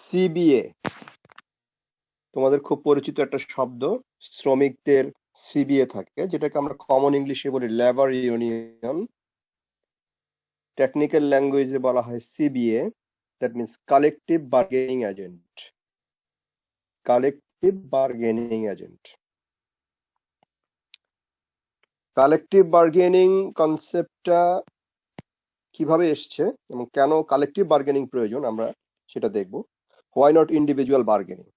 CBA তোমাদের খুব পরিচিত একটা শব্দ। শ্রমিকদের সিবিএ থাকে, যেটাকে আমরা কমন ইংলিশে বলি লেবার ইউনিয়ন। টেকনিক্যাল ল্যাঙ্গুয়েজে বলা হয় CBA, that means collective bargaining agent. Collective bargaining agent. Collective bargaining কনসেপ্টটা কিভাবে এসছে এবং কেন কালেকটিভ বার্গেনিং প্রয়োজন আমরা সেটা দেখব। হোয়াই নট ইন্ডিভিজুয়াল বার্গেনিং,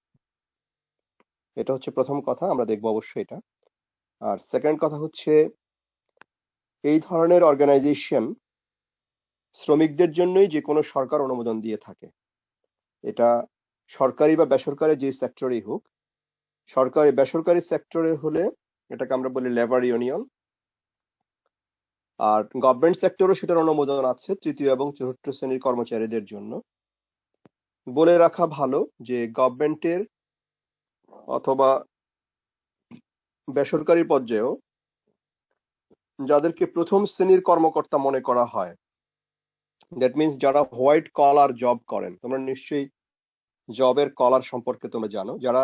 এটা হচ্ছে প্রথম কথা, আমরা দেখবো অবশ্যই এটা। আর সেকেন্ড কথা হচ্ছে, এই ধরনের অর্গানাইজেশন শ্রমিকদের জন্যই যে কোনো সরকার অনুমোদন দিয়ে থাকে। এটা সরকারি বা বেসরকারি যে সেক্টরেই হোক, সরকারি বেসরকারি সেক্টরে হলে এটাকে আমরা বলি লেবার ইউনিয়ন, আর গভর্নমেন্ট সেক্টরও সেটার অনুমোদন আছে তৃতীয় এবং চতুর্থ শ্রেণীর কর্মচারীদের জন্য। বলে রাখা ভালো যে গভর্নমেন্টের অথবা বেসরকারি পর্যায়েও যাদেরকে প্রথম শ্রেণীর কর্মকর্তা মনে করা হয়, দ্যাট মিনস যারা হোয়াইট কলার জব করেন, তোমরা নিশ্চয়ই জবের কলার সম্পর্কে তোমরা জানো, যারা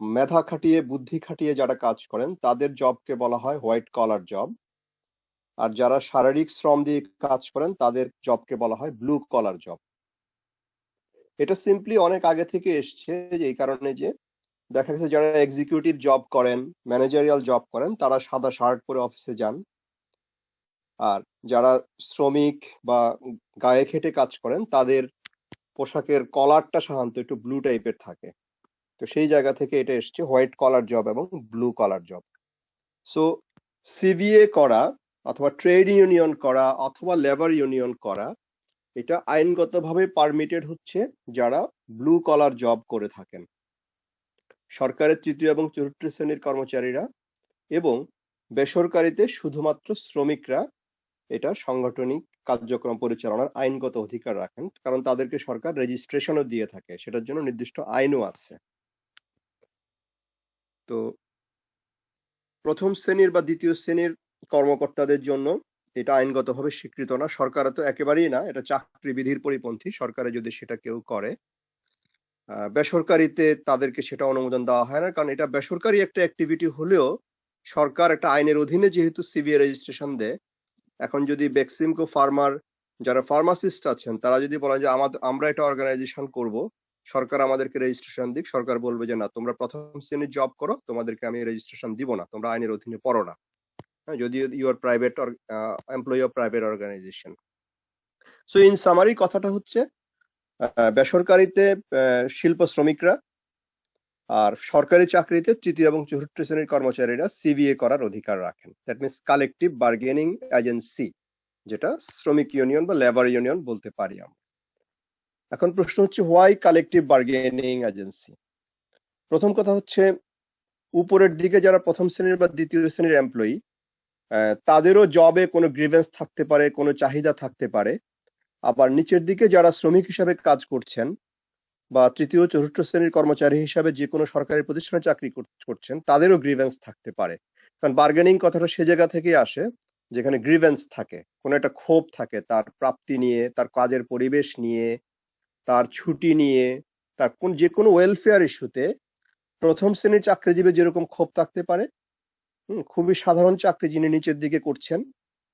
মেধা খাটিয়ে বুদ্ধি খাটিয়ে যারা কাজ করেন তাদের জবকে বলা হয় হোয়াইট কলার জব। আর যারা শারীরিক শ্রম দিয়ে কাজ করেন তাদের জবকে বলা হয় ব্লু কলার জব। এটা সিম্পলি অনেক আগে থেকে এসছে, যে এই কারণে যে দেখা গেছে যারা এক্সিকিউটিভ জব করেন, ম্যানেজারিয়াল জব করেন, তারা সাদা শার্ট পরে অফিসে যান। আর যারা শ্রমিক বা গায়ে খেটে কাজ করেন তাদের পোশাকের কলারটা সাধারণত একটু ব্লু টাইপের থাকে। তো সেই জায়গা থেকে এটা এসছে হোয়াইট কলার জব এবং blue collar job. So CBA করা অথবা ট্রেড ইউনিয়ন করা অথবা লেবার ইউনিয়ন করা, এটা আইনগতভাবে পারমিটেড হচ্ছে যারা ব্লু কলার জব করে থাকেন, সরকারের তৃতীয় এবং চতুর্থ শ্রেণীর কর্মচারীরা এবং বেসরকারিতে শুধুমাত্র শ্রমিকরা এটা সাংগঠনিক কার্যক্রম পরিচালনার আইনগত অধিকার রাখেন, কারণ তাদেরকে সরকার রেজিস্ট্রেশনও দিয়ে থাকে, সেটার জন্য নির্দিষ্ট আইনও আছে। তো প্রথম শ্রেণীর বা দ্বিতীয় শ্রেণীর কর্মকর্তাদের জন্য এটা আইনগতভাবে স্বীকৃত না, সরকার তো একেবারেই না, এটা চাকরি বিধির পরিপন্থী। সরকারে যদি সেটা কেউ করে, বেসরকারিতে তাদেরকে সেটা অনুমোদন দেওয়া হয় না, কারণ এটা বেসরকারি একটা অ্যাক্টিভিটি হলেও সরকার একটা আইনের অধীনে যেহেতু সিবিএ রেজিস্ট্রেশন দেয়। এখন যদি বেক্সিমকো ফার্মার যারা ফার্মাসিস্ট আছেন তারা যদি বলে যে আমরা এটা অর্গানাইজেশন করব, সরকার আমাদেরকে রেজিস্ট্রেশন দিক, সরকার বলবে যে না, তোমরা প্রথম শ্রেণীর জব করো, তোমাদেরকে আমি রেজিস্ট্রেশন দিব না, তোমরা আইনের অধীনে পড়ো না, যদি you are private employee of private organisation. So in summary কথাটা হচ্ছে, বেসরকারিতে শিল্প শ্রমিকরা আর সরকারি চাকরিতে তৃতীয় এবং চতুর্থ শ্রেণীর কর্মচারীরা সিবিএ করার অধিকার রাখেন। That means collective bargaining agency, যেটা শ্রমিক ইউনিয়ন বা লেবার ইউনিয়ন বলতে পারি আমরা। এখন প্রশ্ন হচ্ছে, হোয়াই কালেকটিভ বার্গেনিং এজেন্সি? প্রথম কথা হচ্ছে, উপরের দিকে যারা প্রথম শ্রেণীর বা দ্বিতীয় শ্রেণীর এমপ্লয়ি, তাদেরও জবে কোনো গ্রিভেন্স থাকতে পারে, কোনো চাহিদা থাকতে পারে। আবার নিচের দিকে যারা শ্রমিক হিসাবে কাজ করছেন বা তৃতীয় চতুর্থ শ্রেণীর কর্মচারী হিসাবে যে কোনো সরকারি প্রতিষ্ঠানে চাকরি করছেন, তাদেরও গ্রিভেন্স থাকতে পারে। কারণ বার্গেনিং কথাটা সে জায়গা থেকেই আসে যেখানে গ্রিভেন্স থাকে, কোনো একটা ক্ষোভ থাকে তার প্রাপ্তি নিয়ে, তার কাজের পরিবেশ নিয়ে, তার ছুটি নিয়ে, তার যে কোনো ওয়েলফেয়ার ইস্যুতে প্রথম শ্রেণীর চাকরিজীবী যেরকম ক্ষোভ থাকতে পারে, খুবই সাধারণ চাকরি যিনি নিচের দিকে করছেন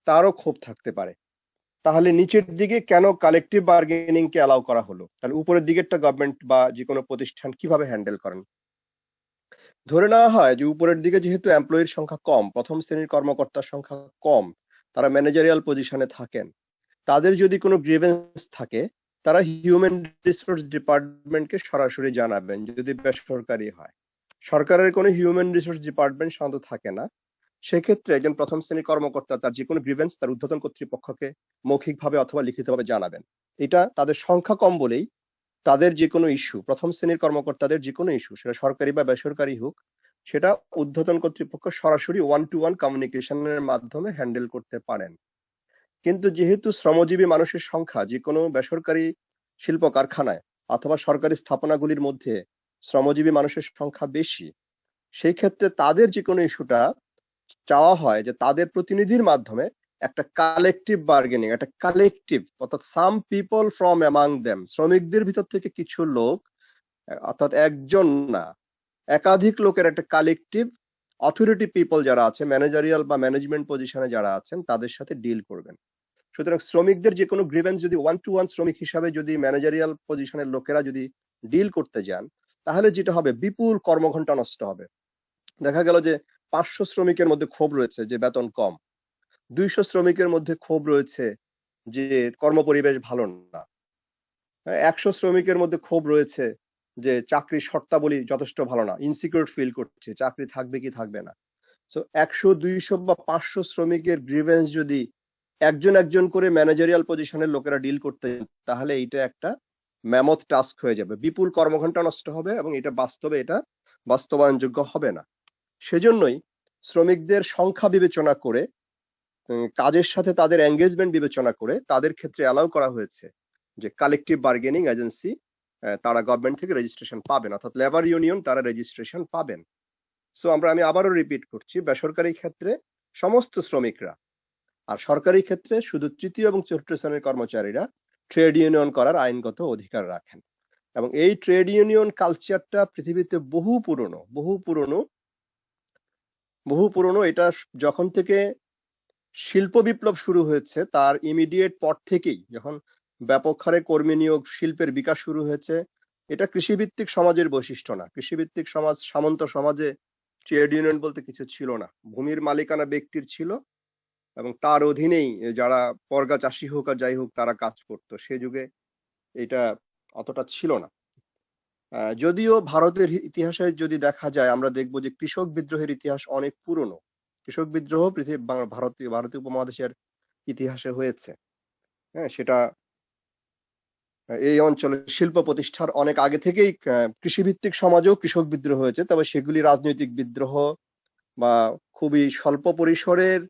তারও ক্ষোভ থাকতে পারে। তাহলে নিচের দিকে কেন কালেকটিভ বার্গেনিং কে অ্যালাউ করা হলো? তাহলে উপরের দিকেরটা গভর্নমেন্ট বা যে কোনো প্রতিষ্ঠান কিভাবে হ্যান্ডেল করেন? ধরে নেওয়া হয় যে উপরের দিকে যেহেতু এমপ্লয়ির সংখ্যা কম, প্রথম শ্রেণীর কর্মকর্তার সংখ্যা কম, তারা ম্যানেজারিয়াল পজিশনে থাকেন, তাদের যদি কোনো গ্রিভেন্স থাকে তারা হিউম্যান রিসোর্স ডিপার্টমেন্টকে সরাসরি জানাবেন যদি বেসরকারি হয়। সরকারের কোনো হিউম্যান রিসোর্স ডিপার্টমেন্ট সাধারণত থাকে না। সেক্ষেত্রে একজন প্রথম শ্রেণীর কর্মকর্তা তার যে কোনো গ্রিভেন্স তার ঊর্ধ্বতন কর্তৃপক্ষকে মৌখিকভাবে অথবা লিখিতভাবে জানাবেন। এটা তাদের সংখ্যা কম বলেই তাদের যে কোনো ইস্যু, প্রথম শ্রেণীর কর্মকর্তাদের যে কোনো ইস্যু, সেটা সরকারি বা বেসরকারি হোক, সেটা ঊর্ধ্বতন কর্তৃপক্ষ সরাসরি ওয়ান টু ওয়ান কমিউনিকেশনের মাধ্যমে হ্যান্ডেল করতে পারেন। কিন্তু যেহেতু শ্রমজীবী মানুষের সংখ্যা যে কোনো বেসরকারি শিল্প কারখানায় অথবা সরকারি স্থাপনাগুলির মধ্যে শ্রমজীবী মানুষের সংখ্যা বেশি, সেই ক্ষেত্রে তাদের যে কোনো ইস্যুটা চাওয়া হয় যে তাদের প্রতিনিধির মাধ্যমে একটা কালেকটিভ বার্গেনিং, একটা কালেকটিভ, অর্থাৎ some people from among them, শ্রমিকদের ভিতর থেকে কিছু লোক, অর্থাৎ একজন না একাধিক লোকের একটা কালেকটিভ অথরিটি পিপল যারা আছে, ম্যানেজারিয়াল বা ম্যানেজমেন্ট পজিশনে যারা আছেন, তাদের সাথে ডিল করবেন। সুতরাং শ্রমিকদের যে কোনো গ্রিভেন্স যদি ওয়ান টু ওয়ান শ্রমিক হিসাবে যদি ম্যানেজারিয়াল পজিশনের লোকেরা যদি ডিল করতে যান, তাহলে যেটা হবে বিপুল কর্মঘণ্টা নষ্ট হবে। দেখা গেল যে 500 শ্রমিকের মধ্যে ক্ষোভ রয়েছে যে বেতন কম, 200 শ্রমিকের মধ্যে ক্ষোভ রয়েছে যে কর্মপরিবেশ ভালো না, 100 শ্রমিকের মধ্যে ক্ষোভ রয়েছে যে চাকরির শর্তাবলী যথেষ্ট ভালো না, ইনসিকিউর ফিল করছে চাকরি থাকবে কি থাকবে না। সো 100, 200 বা 500 শ্রমিকের গ্রিভেন্স যদি একজন একজন করে ম্যানেজারিয়াল পজিশনের লোকেরা ডিল করতে, তাহলে এটা একটা ম্যামথ টাস্ক হয়ে যাবে, বিপুল কর্মঘণ্টা নষ্ট হবে এবং এটা বাস্তবে এটা বাস্তবায়নযোগ্য হবে না। সেজন্যই শ্রমিকদের সংখ্যা বিবেচনা করে, কাজের সাথে তাদের এঙ্গেজমেন্ট বিবেচনা করে তাদের ক্ষেত্রে অ্যালাউ করা হয়েছে যে কালেকটিভ বার্গেনিং এজেন্সি তারা গভর্নমেন্ট থেকে রেজিস্ট্রেশন পাবেন, অর্থাৎ লেবার ইউনিয়ন তারা রেজিস্ট্রেশন পাবেন। সো আমি আবারও রিপিট করছি, বেসরকারি ক্ষেত্রে সমস্ত শ্রমিকরা, আর সরকারি ক্ষেত্রে শুধু তৃতীয় এবং চতুর্থ শ্রেণীর কর্মচারীরা ট্রেড ইউনিয়ন করার আইনগত অধিকার রাখেন। এবং এই ট্রেড ইউনিয়ন কালচারটা পৃথিবীতে বহু পুরনো। এটা যখন থেকে শিল্প বিপ্লব শুরু হয়েছে তার ইমিডিয়েট পর থেকেই, যখন ব্যাপক হারে কর্মী নিয়োগ, শিল্পের বিকাশ শুরু হয়েছে, এটা কৃষিভিত্তিক সমাজের বৈশিষ্ট্য না। কৃষিভিত্তিক সমাজ, সামন্ত সমাজে ট্রেড ইউনিয়ন বলতে কিছু ছিল না, ভূমির মালিকানা ব্যক্তির ছিল এবং তার অধীনেই যারা পরগা চাষি হোক আর যাই হোক তারা কাজ করতো। সে যুগে এটা অতটা ছিল না। যদিও ভারতের ইতিহাসে যদি দেখা যায়, আমরা দেখবো যে কৃষক বিদ্রোহের ইতিহাস অনেক পুরনো। কৃষক বিদ্রোহ ভারতীয় উপমহাদেশের ইতিহাসে হয়েছে। হ্যাঁ, সেটা এই অঞ্চলে শিল্প প্রতিষ্ঠার অনেক আগে থেকেই কৃষিভিত্তিক সমাজেও কৃষক বিদ্রোহ হয়েছে, তবে সেগুলি রাজনৈতিক বিদ্রোহ বা খুবই স্বল্প পরিসরের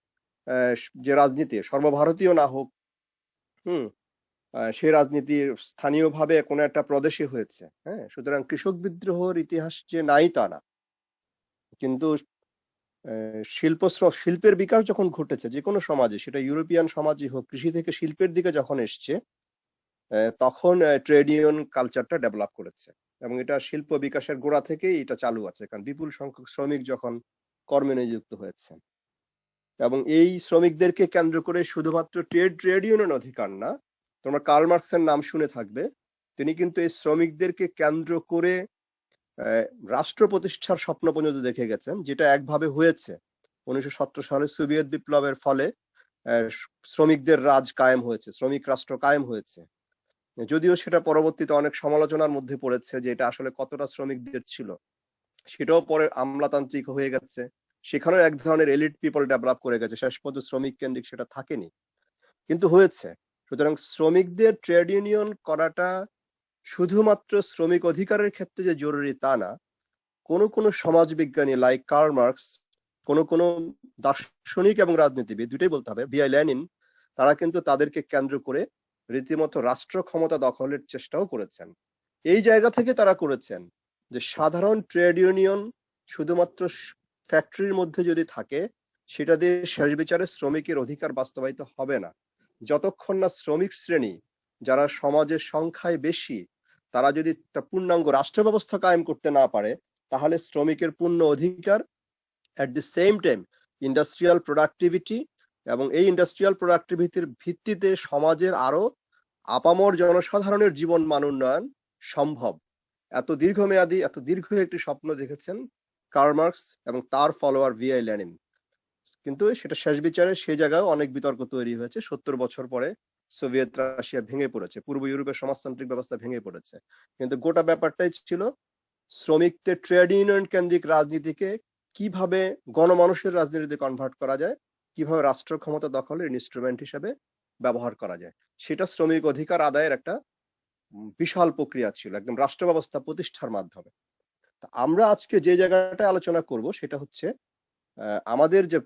যে রাজনীতি, সর্বভারতীয় না হোক, সে রাজনীতির স্থানীয়ভাবে কোনো একটা প্রদেশে হয়েছে। হ্যাঁ, সুতরাং কৃষক বিদ্রোহের ইতিহাস যে নাই তা না, কিন্তু শিল্পের বিকাশ যখন ঘটেছে যে কোনো সমাজে, সেটা ইউরোপিয়ান সমাজই হোক, কৃষি থেকে শিল্পের দিকে যখন এসছে, তখন ট্রেড ইউনিয়ন কালচারটা ডেভেলপ করেছে এবং এটা শিল্প বিকাশের গোড়া থেকেই এটা চালু আছে, কারণ বিপুল সংখ্যক শ্রমিক যখন কর্মে নিযুক্ত হয়েছে। এবং এই শ্রমিকদেরকে কেন্দ্র করে শুধুমাত্র ট্রেড ইউনিয়ন অধিকার না, তোমরা কার্ল মার্কসের নাম শুনে থাকবে, তিনি কিন্তু এই শ্রমিকদেরকে কেন্দ্র করে রাষ্ট্র প্রতিষ্ঠার স্বপ্ন পর্যন্ত দেখে গেছেন, যেটা একভাবে হয়েছে 1917 সালে সোভিয়েত বিপ্লবের ফলে। শ্রমিকদের রাজ কায়েম হয়েছে, শ্রমিক রাষ্ট্র কায়েম হয়েছে, যদিও সেটা পরবর্তীতে অনেক সমালোচনার মধ্যে পড়েছে যে এটা আসলে কতটা শ্রমিকদের ছিল, সেটাও পরে আমলাতান্ত্রিক হয়ে গেছে, সেখানেও এক ধরনের এলিট পিপল ডেভেলপ করে গেছে, শেষ পর্যন্ত শ্রমিক কেন্দ্রিক সেটা থাকেনি, কিন্তু হয়েছে। সুতরাং শ্রমিকদের ট্রেড ইউনিয়ন করাটা শুধুমাত্র শ্রমিক অধিকারের ক্ষেত্রে যে জরুরি তা না। কোনো সমাজবিজ্ঞানী লাইক কার্ল মার্কস, কোনো দার্শনিক এবং রাজনীতিবিদ, দুটোই বলতে হবে, বি.আই. লেনিন, তারা কিন্তু তাদেরকে কেন্দ্র করে রীতিমতো রাষ্ট্র ক্ষমতা দখলের চেষ্টাও করেছেন। এই জায়গা থেকে তারা করেছেন যে সাধারণ ট্রেড ইউনিয়ন শুধুমাত্র ফ্যাক্টরির মধ্যে যদি থাকে, সেটা দিয়ে শেষ বিচারে শ্রমিকের অধিকার বাস্তবায়িত হবে না, যতক্ষণ না শ্রমিক শ্রেণী যারা সমাজের সংখ্যায় বেশি, তারা যদি একটা পূর্ণাঙ্গ রাষ্ট্র ব্যবস্থা কায়েম করতে না পারে, তাহলে শ্রমিকের পূর্ণ অধিকার, at the same time industrial productivity, এবং এই ইন্ডাস্ট্রিয়াল প্রোডাক্টিভিটির ভিত্তিতে সমাজের আরো আপামর জনসাধারণের জীবন মান উন্নয়ন সম্ভব। এত দীর্ঘমেয়াদী, এত দীর্ঘ একটি স্বপ্ন দেখেছেন কার্ল মার্কস এবং তার ফলোয়ার বি.আই. লেনিন। কিন্তু সেটা শেষ বিচারে সে জায়গায় অনেক বিতর্ক তৈরি হয়েছে। 70 বছর পরে সোভিয়েত রাশিয়া ভেঙে পড়েছে, পূর্ব ইউরোপের সমাজতান্ত্রিক ব্যবস্থা ভেঙে পড়েছে, কিন্তু গোটা ব্যাপারটাই ছিল শ্রমিকদের ট্রেড ইউনিয়ন কেন্দ্রিক রাজনীতিকে কিভাবে গণমানুষের রাজনীতিতে কনভার্ট করা যায়, কিভাবে রাষ্ট্র ক্ষমতা দখলের ইনস্ট্রুমেন্ট হিসেবে ব্যবহার করা যায়, সেটা শ্রমিক অধিকার আদায়ের একটা বিশাল প্রক্রিয়া ছিল, একদম রাষ্ট্র ব্যবস্থা প্রতিষ্ঠার মাধ্যমে। আমরা আজকে যে জায়গাটা আলোচনা করব সেটা হচ্ছে আমাদের যে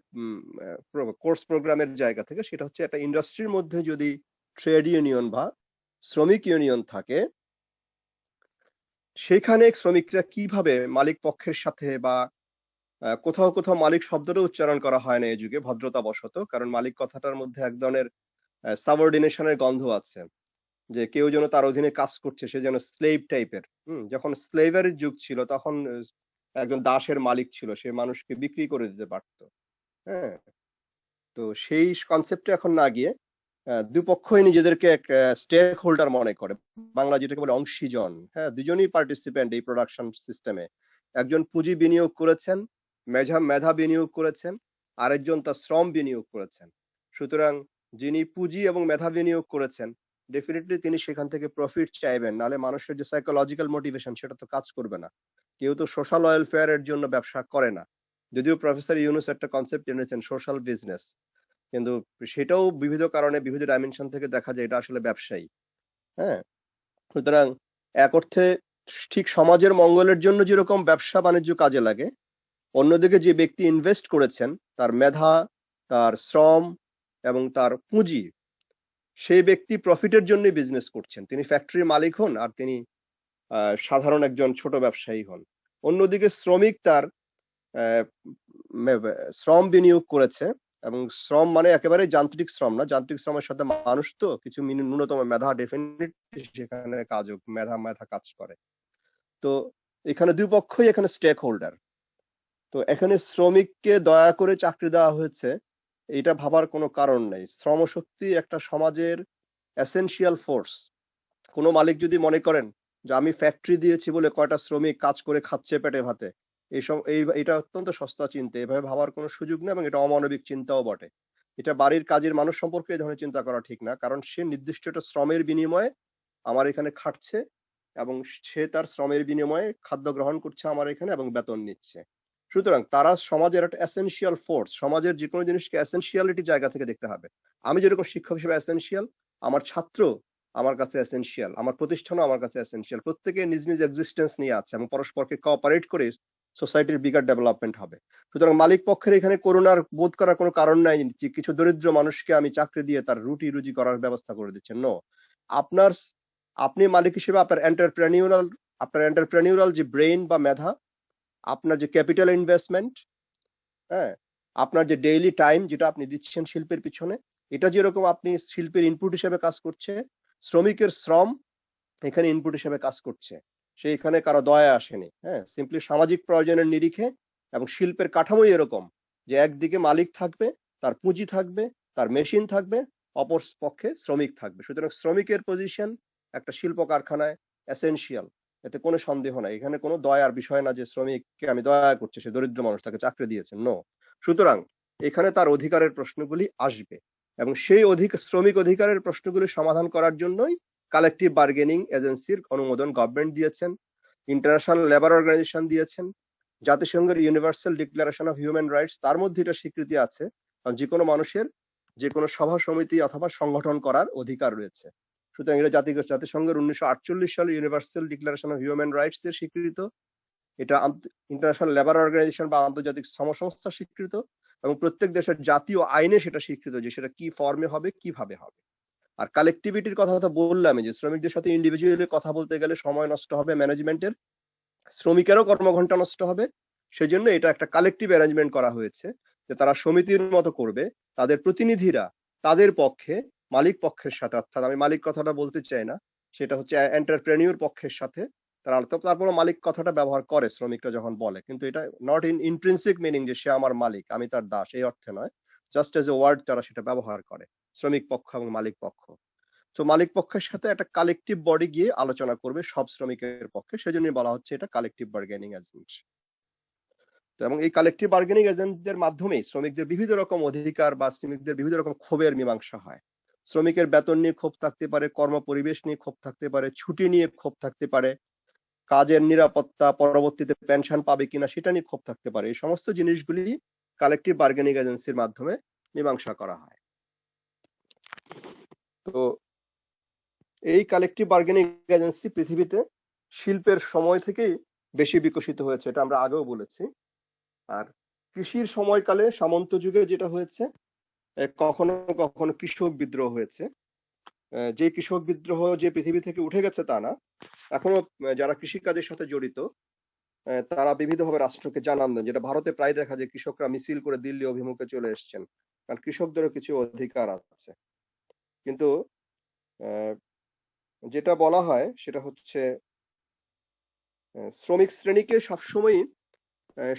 কোর্স প্রোগ্রামের জায়গা থেকে, সেটা হচ্ছে একটা ইন্ডাস্ট্রির মধ্যে যদি ট্রেড ইউনিয়ন বা শ্রমিক ইউনিয়ন থাকে, সেখানে শ্রমিকরা কিভাবে মালিক পক্ষের সাথে বা কোথাও কোথাও মালিক শব্দটা উচ্চারণ করা হয় না এই যুগে ভদ্রতা বশত, কারণ মালিক কথাটার মধ্যে এক ধরনের সাবঅর্ডিনেশনের গন্ধ আছে, যে কেউ যেন তার অধীনে কাজ করছে, সে যেন স্লেভ টাইপের। যখন স্লেভারির যুগ ছিল তখন একজন দাসের মালিক ছিল, সে মানুষকে বিক্রি করে দিতে পারতো। হ্যাঁ, তো সেই কনসেপ্টে এখন না গিয়ে দুপক্ষই নিজেদেরকে এক স্টেক হোল্ডার মনে করে, বাংলা যেটাকে বলে অংশীজন। হ্যাঁ, দুজনই পার্টিসিপেন্ট এই প্রোডাকশন সিস্টেমে। একজন পুঁজি বিনিয়োগ করেছেন, মেধা বিনিয়োগ করেছেন, আরেকজন তার শ্রম বিনিয়োগ করেছেন। সুতরাং যিনি পুঁজি এবং মেধা বিনিয়োগ করেছেন, ডেফিনেটলি তিনি সেখান থেকে প্রফিট চাইবেন, নাহলে মানুষের যে সাইকোলজিক্যাল মোটিভেশন সেটা তো কাজ করবে না। কেউ তো সোশ্যাল ওয়েলফেয়ারের জন্য ব্যবসা করে না, যদিও প্রফেসর ইউনুস একটা কনসেপ্ট এনেছেন সোশ্যাল বিজনেস, কিন্তু সেটাও বিবিধ কারণে বিবিধ ডাইমেনশন থেকে দেখা যায় এটা আসলে ব্যবসায়ী। হ্যাঁ, সুতরাং এক অর্থে ঠিক সমাজের মঙ্গলের জন্য যেরকম ব্যবসা বাণিজ্য কাজে লাগে, অন্যদিকে যে ব্যক্তি ইনভেস্ট করেছেন তার মেধা, তার শ্রম এবং তার পুঁজি, সেই ব্যক্তি প্রফিটের জন্যই বিজনেস করছেন, তিনি ফ্যাক্টরির মালিক হন আর তিনি সাধারণ একজন ছোট ব্যবসায়ী হন। অন্যদিকে শ্রমিক তার শ্রম বিনিয়োগ করেছে, এবং শ্রম মানে একেবারে যান্ত্রিক শ্রম না, যান্ত্রিক শ্রমের সাথে মানুষ তো কিছু ন্যূনতম মেধা ডেফিনেটলি সেখানে মেধা কাজ করে। তো এখানে দুই পক্ষই এখানে স্টেক হোল্ডার। তো এখানে শ্রমিককে দয়া করে চাকরি দেওয়া হয়েছে এটা ভাবার কোনো কারণ নেই। শ্রমশক্তি একটা সমাজের এসেনশিয়াল ফোর্স। কোনো মালিক যদি মনে করেন যে আমি ফ্যাক্টরি দিয়েছি বলে কয়টা শ্রমিক কাজ করে খাচ্ছে পেটে ভাতে, এটা অত্যন্ত সস্তা চিন্তা, এভাবে ভাবার কোনো সুযোগ নেই এবং এটা অমানবিক চিন্তাও বটে। এটা বাড়ির কাজের মানুষ সম্পর্কে এই ধরনের চিন্তা করা ঠিক না, কারণ সে নির্দিষ্ট একটা শ্রমের বিনিময়ে আমার এখানে খাটছে এবং সে তার শ্রমের বিনিময়ে খাদ্য গ্রহণ করছে আমার এখানে এবং বেতন নিচ্ছে। সুতরাং তারা সমাজের একটা এসেনশিয়াল ফোর্স। সমাজের যে কোনো জিনিসকে এসেনশিয়ালিটি জায়গা থেকে দেখতে হবে। আমি যেরকম শিক্ষক হিসেবে এসেনশিয়াল, আমার ছাত্র আমার কাছে এসেনশিয়াল, আমার প্রতিষ্ঠানও আমার কাছে এসেনশিয়াল। প্রত্যেকে নিজ নিজ এক্সিস্টেন্স নিয়ে আছে এবং পরস্পরকে কোঅপারেট করে সোসাইটির বিগার ডেভেলপমেন্ট হবে। সুতরাং মালিক পক্ষের এখানে করুণার বোধ করার কোনো কারণ নাই যে কিছু দরিদ্র মানুষকে আমি চাকরি দিয়ে তার রুটি রুজি করার ব্যবস্থা করে দিচ্ছেন। নো, আপনার আপনি মালিক হিসেবে আপনার এন্টারপ্রেনিউরাল যে ব্রেইন বা মেধা, আপনার যে ক্যাপিটাল ইনভেস্টমেন্ট, হ্যাঁ, আপনার যে ডেইলি টাইম যেটা আপনি দিচ্ছেন শিল্পের পিছনে, এটা যেরকম আপনি শিল্পের ইনপুট হিসেবে কাজ করছে, শ্রমিকের শ্রম এখানে ইনপুট হিসেবে কাজ করছে। সে এখানে কারো দয়া আসেনি। হ্যাঁ, সিম্পলি সামাজিক প্রয়োজনের নিরিখে। এবং শিল্পের কাঠামোই এরকম যে একদিকে মালিক থাকবে, তার পুঁজি থাকবে, তার মেশিন থাকবে, অপর পক্ষে শ্রমিক থাকবে। সুতরাং শ্রমিকের পজিশন একটা শিল্প কারখানায় এসেনশিয়াল, এতে কোনো সন্দেহ নাই। এখানে কোনো দয়ার বিষয় না যে শ্রমিককে আমি দয়া করছি, সে দরিদ্র মানুষ, তাকে চাকরি দিয়েছেন, নো। সুতরাং এখানে তার অধিকারের প্রশ্নগুলি আসবে এবং সেই শ্রমিক অধিকারের প্রশ্নগুলি সমাধান করার জন্যই কালেকটিভ বার্গেনিং এজেন্সির অনুমোদন গভর্নমেন্ট দিয়েছেন, ইন্টারন্যাশনাল লেবার অর্গানাইজেশন দিয়েছেন, জাতিসংঘের universal declaration of human rights, তার মধ্যে এটা স্বীকৃতি আছে কারণ যে কোনো মানুষের যে কোনো সভা সমিতি অথবা সংগঠন করার অধিকার রয়েছে। সুতরাং এটা জাতিসংঘের 1948 সালে universal declaration of human rights এর স্বীকৃত, এটা ইন্টারন্যাশনাল লেবার অর্গানাইজেশন বা আন্তর্জাতিক শ্রম সংস্থা স্বীকৃত, এবং প্রত্যেক দেশের জাতীয় আইনে সেটা স্বীকৃত যে সেটা কি ফর্মে হবে, কিভাবে হবে। আর কালেকটিভিটির কথা বললাম যে শ্রমিকদের সাথে ইন্ডিভিজুয়ালি কথা বলতে গেলে সময় নষ্ট হবে ম্যানেজমেন্টের, শ্রমিকেরও কর্মঘন্টা নষ্ট হবে। সেজন্য এটা একটা কালেকটিভ অ্যারেঞ্জমেন্ট করা হয়েছে যে তারা সমিতির মতো করবে, তাদের প্রতিনিধিরা তাদের পক্ষে মালিক পক্ষের সাথে, অর্থাৎ আমি মালিক কথাটা বলতে চাই না, সেটা হচ্ছে এন্টারপ্রেনিউর পক্ষের সাথে তারা, তারপর মালিক কথাটা ব্যবহার করে শ্রমিকরা যখন বলে, কিন্তু এটা নট ইন্ট্রিনসিক মিনিং যে সে আমার মালিক আমি তার দাস, এই অর্থে নয়, জাস্ট এজ এ ওয়ার্ড তারা সেটা ব্যবহার করে, শ্রমিক পক্ষ এবং মালিক পক্ষ। তো মালিক পক্ষের সাথে একটা কালেকটিভ বডি গিয়ে আলোচনা করবে সব শ্রমিকের পক্ষে, সেজন্য বলা হচ্ছে এটা কালেকটিভ বার্গেনিং এজেন্ট। তো এবং এই কালেকটিভ বার্গেনিং এজেন্টদের মাধ্যমে শ্রমিকদের বিবিধ রকম অধিকার বা শ্রমিকদের বিবিধ রকম ক্ষোভের মীমাংসা হয়। শ্রমিকের বেতন নিয়ে ক্ষোভ থাকতে পারে, কর্ম পরিবেশ নিয়ে ক্ষোভ থাকতে পারে, ছুটি নিয়ে ক্ষোভ থাকতে পারে, কাজের নিরাপত্তা, পরবর্তীতে পেনশন পাবে কিনা সেটা নিয়ে ক্ষোভ থাকতে পারে। এই সমস্ত জিনিসগুলি কালেকটিভ বার্গেনিং এজেন্সির মাধ্যমে মীমাংসা করা হয়। তো এই কালেকটিভ বার্গেনিং এজেন্সি পৃথিবীতে শিল্পের সময় থেকেই বেশি বিকশিত হয়েছে, এটা আমরা আগেও বলেছি। আর কৃষির সময়কালে সামন্ত যুগে যেটা হয়েছে, কখনো কখনো কৃষক বিদ্রোহ হয়েছে। যে কৃষক বিদ্রোহ যে পৃথিবী থেকে উঠে গেছে তা না, এখনো যারা কৃষি কাজের সাথে জড়িত তারা বিবিধভাবে রাষ্ট্রকে জানান দেন, যেটা ভারতে প্রায় দেখা যায় কৃষকরা মিছিল করে দিল্লি অভিমুখে চলে এসছেন, কারণ কৃষকদেরও কিছু অধিকার আছে। কিন্তু যেটা বলা হয় সেটা হচ্ছে শ্রমিক শ্রেণীকে সবসময়ই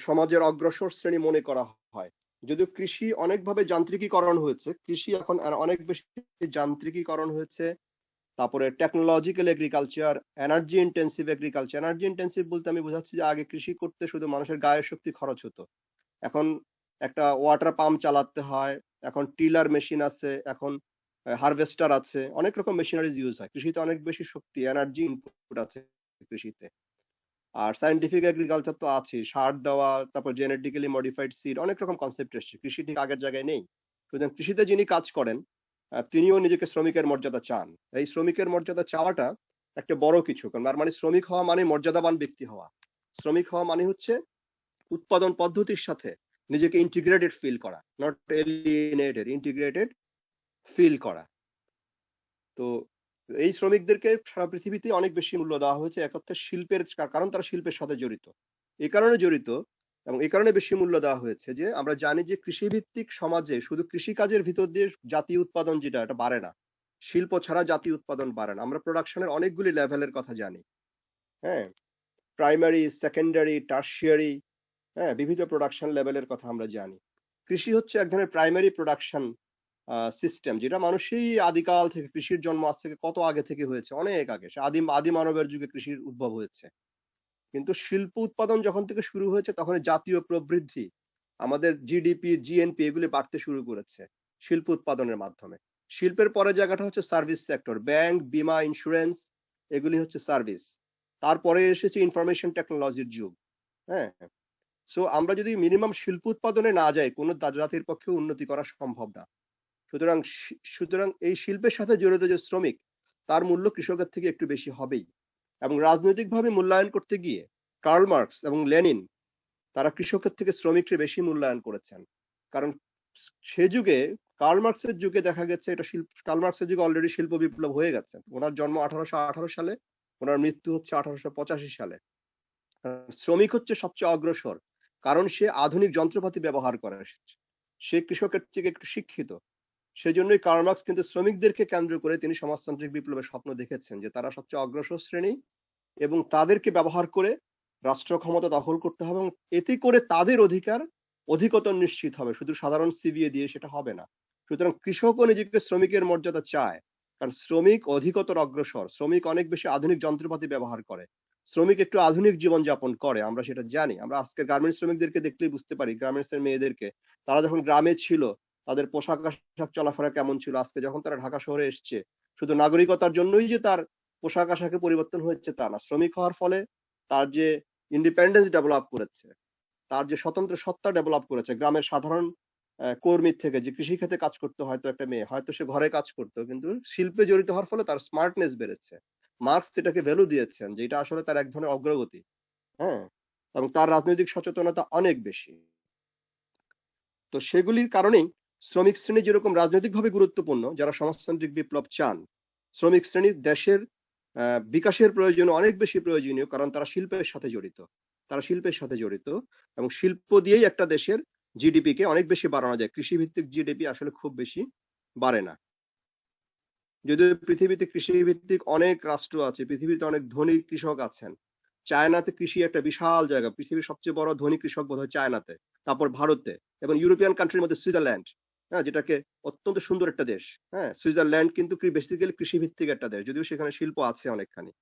সমাজের অগ্রসর শ্রেণী মনে করা হয়। যদিও কৃষি অনেকভাবে যান্ত্রিকীকরণ হয়েছে, কৃষি এখন অনেক বেশি যান্ত্রিকীকরণ হয়েছে। তারপরে technological agriculture, energy intensive agriculture. Energy intensive বলতে আমি বোঝাচ্ছি যে আগে কৃষি করতে শুধু মানুষের গায়ের শক্তি খরচ হতো, এখন একটা ওয়াটার পাম্প চালাতে হয়, এখন টিলার মেশিন আছে, এখন হারভেস্টার আছে, অনেক রকম মেশিনারিজ ইউজ হয়। কৃষিতে অনেক বেশি শক্তি, এনার্জি ইনপুট আছে কৃষিতে। আর সায়েন্টিফিক এগ্রিকালচার তো আছে, সার দেওয়া, তারপর জেনেটিক্যালি মডিফাইড সিড, অনেক রকম কনসেপ্ট এসছে। কৃষি ঠিক আগের জায়গায় নেই। সুতরাং কৃষিতে যিনি কাজ করেন তিনিও নিজেকে শ্রমিকের মর্যাদা চান। এই শ্রমিকের মর্যাদা চাওয়াটা একটা বড় কিছু, কারণ তার মানে শ্রমিক হওয়া মানে মর্যাদাবান ব্যক্তি হওয়া। শ্রমিক হওয়া মানে হচ্ছে উৎপাদন পদ্ধতির সাথে নিজেকে ইন্টিগ্রেটেড ফিল করা, নট এলিয়েনেটেড, ইন্টিগ্রেটেড ফিল করা। তো এই শ্রমিকদেরকে সারা পৃথিবীতে অনেক বেশি মূল্য দেওয়া হয়েছে, এক অর্থে শিল্পের, কারণ তারা শিল্পের সাথে জড়িত। এই কারণে জড়িত এবং এই কারণে বেশি মূল্য দেওয়া হয়েছে যে আমরা জানি যে কৃষিভিত্তিক সমাজে শুধু কৃষিকাজের ভিতর দিয়ে জাতীয় উৎপাদন যেটা, এটা বাড়ে না। শিল্প ছাড়া জাতীয় উৎপাদন বাড়ে না। আমরা প্রোডাকশনের অনেকগুলি লেভেলের কথা জানি, হ্যাঁ, প্রাইমারি, সেকেন্ডারি, টার্সিয়ারি, হ্যাঁ, বিবিধ প্রোডাকশন লেভেলের কথা আমরা জানি। কৃষি হচ্ছে এক ধরনের প্রাইমারি প্রোডাকশন সিস্টেম, যেটা মানুষই আদিকাল থেকে, কৃষির জন্ম আজ থেকে কত আগে থেকে হয়েছে, অনেক আগে, সে আদি মানবের যুগে কৃষির উদ্ভব হয়েছে। কিন্তু শিল্প উৎপাদন যখন থেকে শুরু হয়েছে তখন জাতীয় প্রবৃদ্ধি, আমাদের জিডিপি, জিএনপি এগুলি বাড়তে শুরু করেছে শিল্প উৎপাদনের মাধ্যমে। শিল্পের পরে জায়গাটা হচ্ছে সার্ভিস সেক্টর, ব্যাংক, বিমা, ইন্স্যুরেন্স, এগুলি হচ্ছে সার্ভিস। তারপরে এসেছে ইনফরমেশন টেকনোলজির যুগ, হ্যাঁ। সো আমরা যদি মিনিমাম শিল্প উৎপাদনে না যাই, কোনো জাতির পক্ষে উন্নতি করা সম্ভব না। সুতরাং সুতরাং এই শিল্পের সাথে জড়িত যে শ্রমিক, তার মূল্য কৃষকের থেকে একটু বেশি হবেই। এবং রাজনৈতিকভাবে মূল্যায়ন করতে গিয়ে কার্ল মার্কস এবং লেনিন, তারা কৃষকের থেকে শ্রমিককে বেশি মূল্যায়ন করেছেন। কারণ সে যুগে, কার্ল মার্কসের যুগে দেখা গেছে, এটা কার্ল মার্কসের যুগে অলরেডি শিল্প বিপ্লব হয়ে গেছে। ওনার জন্ম 1818 সালে, ওনার মৃত্যু হচ্ছে 1885 সালে। শ্রমিক হচ্ছে সবচেয়ে অগ্রসর, কারণ সে আধুনিক যন্ত্রপাতি ব্যবহার করে, সে কৃষকের থেকে একটু শিক্ষিত। সেই জন্যই কার্ল মার্কস কিন্তু শ্রমিকদেরকে কেন্দ্র করে তিনি সমাজতান্ত্রিক বিপ্লবের স্বপ্ন দেখেছেন, যে তারা সবচেয়ে অগ্রসর শ্রেণী এবং তাদেরকে ব্যবহার করে রাষ্ট্র ক্ষমতা দখল করতে হবে, এবং এতে করে তাদের অধিকতর নিশ্চিত হবে, শুধু সাধারণ সিবিএ দিয়ে সেটা হবে না। সুতরাং কৃষকও নিজেকে শ্রমিকের মর্যাদা চায়, কারণ শ্রমিক অধিকতর অগ্রসর, শ্রমিক অনেক বেশি আধুনিক যন্ত্রপাতি ব্যবহার করে, শ্রমিক একটু আধুনিক জীবন যাপন করে, আমরা সেটা জানি। আমরা আজকে গার্মেন্টস শ্রমিকদেরকে দেখলেই বুঝতে পারি, গার্মেন্টস এর মেয়েদেরকে, তারা যখন গ্রামে ছিল তাদের পোশাক আশাক চলাফেরা কেমন ছিল, আজকে যখন তারা ঢাকা শহরে এসছে, শুধু নাগরিকতার জন্যই যে তার পোশাক আশাকে পরিবর্তন হচ্ছে তা না। শ্রমিক হওয়ার ফলে তার যে ইন্ডিপেন্ডেন্স ডেভেলপ করেছে, তার যে স্বতন্ত্র সত্তা ডেভেলপ করেছে, গ্রামের সাধারণ কর্মীর থেকে, যে কৃষি ক্ষেত্রে কাজ করতে, হয়তো একটা মেয়ে হয়তো সে ঘরে কাজ করতো, কিন্তু শিল্পে জড়িত হওয়ার ফলে তার স্মার্টনেস বেড়েছে। মার্কস এটাকে ভ্যালু দিয়েছেন যে এটা আসলে তার এক ধরনের অগ্রগতি, হ্যাঁ, এবং তার রাজনৈতিক সচেতনতা অনেক বেশি। তো সেগুলির কারণেই শ্রমিক শ্রেণী যেরকম রাজনৈতিকভাবে গুরুত্বপূর্ণ, যারা সমাজতান্ত্রিক বিপ্লব চান, শ্রমিক শ্রেণী দেশের বিকাশের প্রয়োজনে অনেক বেশি প্রয়োজনীয়, কারণ তারা শিল্পের সাথে জড়িত, তারা শিল্পের সাথে জড়িত, এবং শিল্প দিয়েই একটা দেশের জিডিপি কে অনেক বেশি বাড়ানো যায়। কৃষিভিত্তিক জিডিপি আসলে খুব বেশি বাড়ে না। যদিও পৃথিবীতে কৃষিভিত্তিক অনেক রাষ্ট্র আছে, পৃথিবীতে অনেক ধনী কৃষক আছেন। চায়নাতে কৃষি একটা বিশাল জায়গা, পৃথিবীর সবচেয়ে বড় ধনী কৃষক বোধ হয় চায়নাতে, তারপর ভারতে, এবং ইউরোপিয়ান কান্ট্রির মধ্যে সুইজারল্যান্ড, হ্যাঁ, যেটাকে অত্যন্ত সুন্দর একটা দেশ, হ্যাঁ, সুইজারল্যান্ড কিন্তু বেসিক্যালি কৃষিভিত্তিক একটা দেশ, যদিও সেখানে শিল্প আছে অনেকখানি।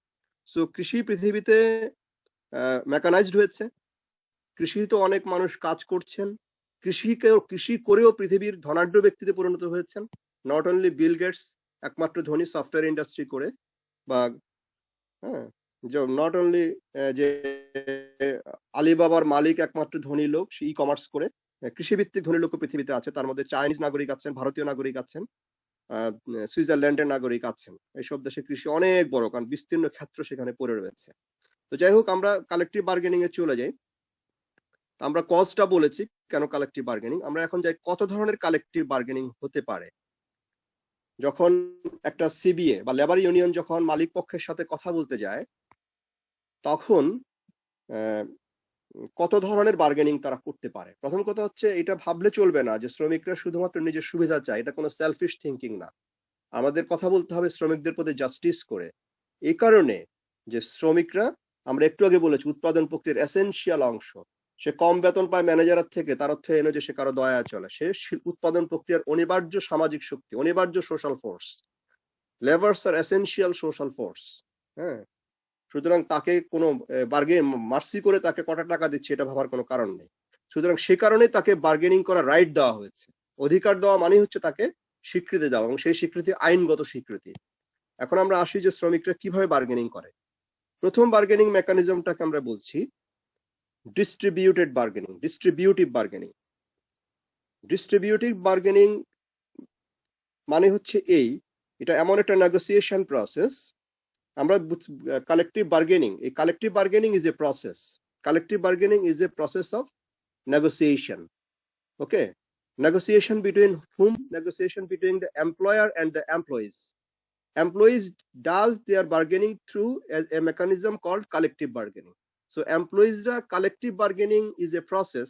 সো কৃষি পৃথিবীতে মেকানাইজড হয়েছে, কৃষিতে অনেক মানুষ কাজ করছেন, কৃষি করেও পৃথিবীর ধনাঢ্য ব্যক্তিতে পরিণত হয়েছেন। নট অনলি বিল গেটস একমাত্র ধনী সফটওয়্যার ইন্ডাস্ট্রি করে, বা হ্যাঁ, নট অনলি যে আলিবাবার মালিক একমাত্র ধনী লোক, সে ই কমার্স করে। কৃষিভিত্তিক ধনী লোক পৃথিবীতে আছে, তার মধ্যে চাইনিজ নাগরিক আছেন, ভারতীয় নাগরিক আছেন, সুইজারল্যান্ডের নাগরিক আছেন। এইসব দেশে কৃষি অনেক বড়, কারণ বিস্তীর্ণ ক্ষেত্র সেখানে পড়ে রয়েছে। তো যাই হোক, আমরা কালেকটিভ বার্গেনিং এ চলে যাই। আমরা কজটা বলেছি কেন কালেকটিভ বার্গেনিং, আমরা এখন যাই কত ধরনের কালেকটিভ বার্গেনিং হতে পারে। যখন একটা সিবিএ বা লেবার ইউনিয়ন যখন মালিক পক্ষের সাথে কথা বলতে যায়, তখন কত ধরনের বার্গেনিং তারা করতে পারে। প্রথম কথা হচ্ছে, এটা ভাবলে চলবে না যে শ্রমিকরা শুধুমাত্র নিজের সুবিধা চায়, এটা কোনো সেলফিশ থিঙ্কিং না। আমাদের কথা বলতে হবে শ্রমিকদের প্রতি জাস্টিস করে। এই কারণে যে শ্রমিকরা, আমরা একটু আগে বলেছি, উৎপাদন প্রক্রিয়ার এসেনশিয়াল অংশ। সে কম বেতন পায় ম্যানেজারের থেকে, তার অর্থ এনে যে সে কারো দয়া চলে। সে উৎপাদন প্রক্রিয়ার অনিবার্য সামাজিক শক্তি, অনিবার্য সোশ্যাল ফোর্স। লেবার্স আর এসেনশিয়াল সোশ্যাল ফোর্স। হ্যাঁ, সুতরাং তাকে কোনো বার্গেন মার্সি করে তাকে কটা টাকা দিচ্ছে এটা ভাবার কোনো কারণ নেই। সুতরাং সে কারণে তাকে বার্গেনিং করার রাইট দেওয়া হয়েছে। অধিকার দেওয়া মানে হচ্ছে তাকে স্বীকৃতি দেওয়া, এবং সেই স্বীকৃতি আইনগত স্বীকৃতি। এখন আমরা আসি যে শ্রমিকরা কিভাবে বার্গেনিং করে। প্রথম বার্গেনিং মেকানিজমটাকে আমরা বলছি distributed bargaining, distributive bargaining. Distributive bargaining মানে হচ্ছে এটা এমন একটা নেগোসিয়েশন প্রসেস। আমরা কালেকটিভ বার্গেনিং, এই collective bargaining is a process. Collective bargaining is a process of negotiation. Okay, negotiation between whom? Negotiation between the employer and the employees. Employees does their bargaining through a mechanism called collective bargaining. So employees ra collective bargaining is a process.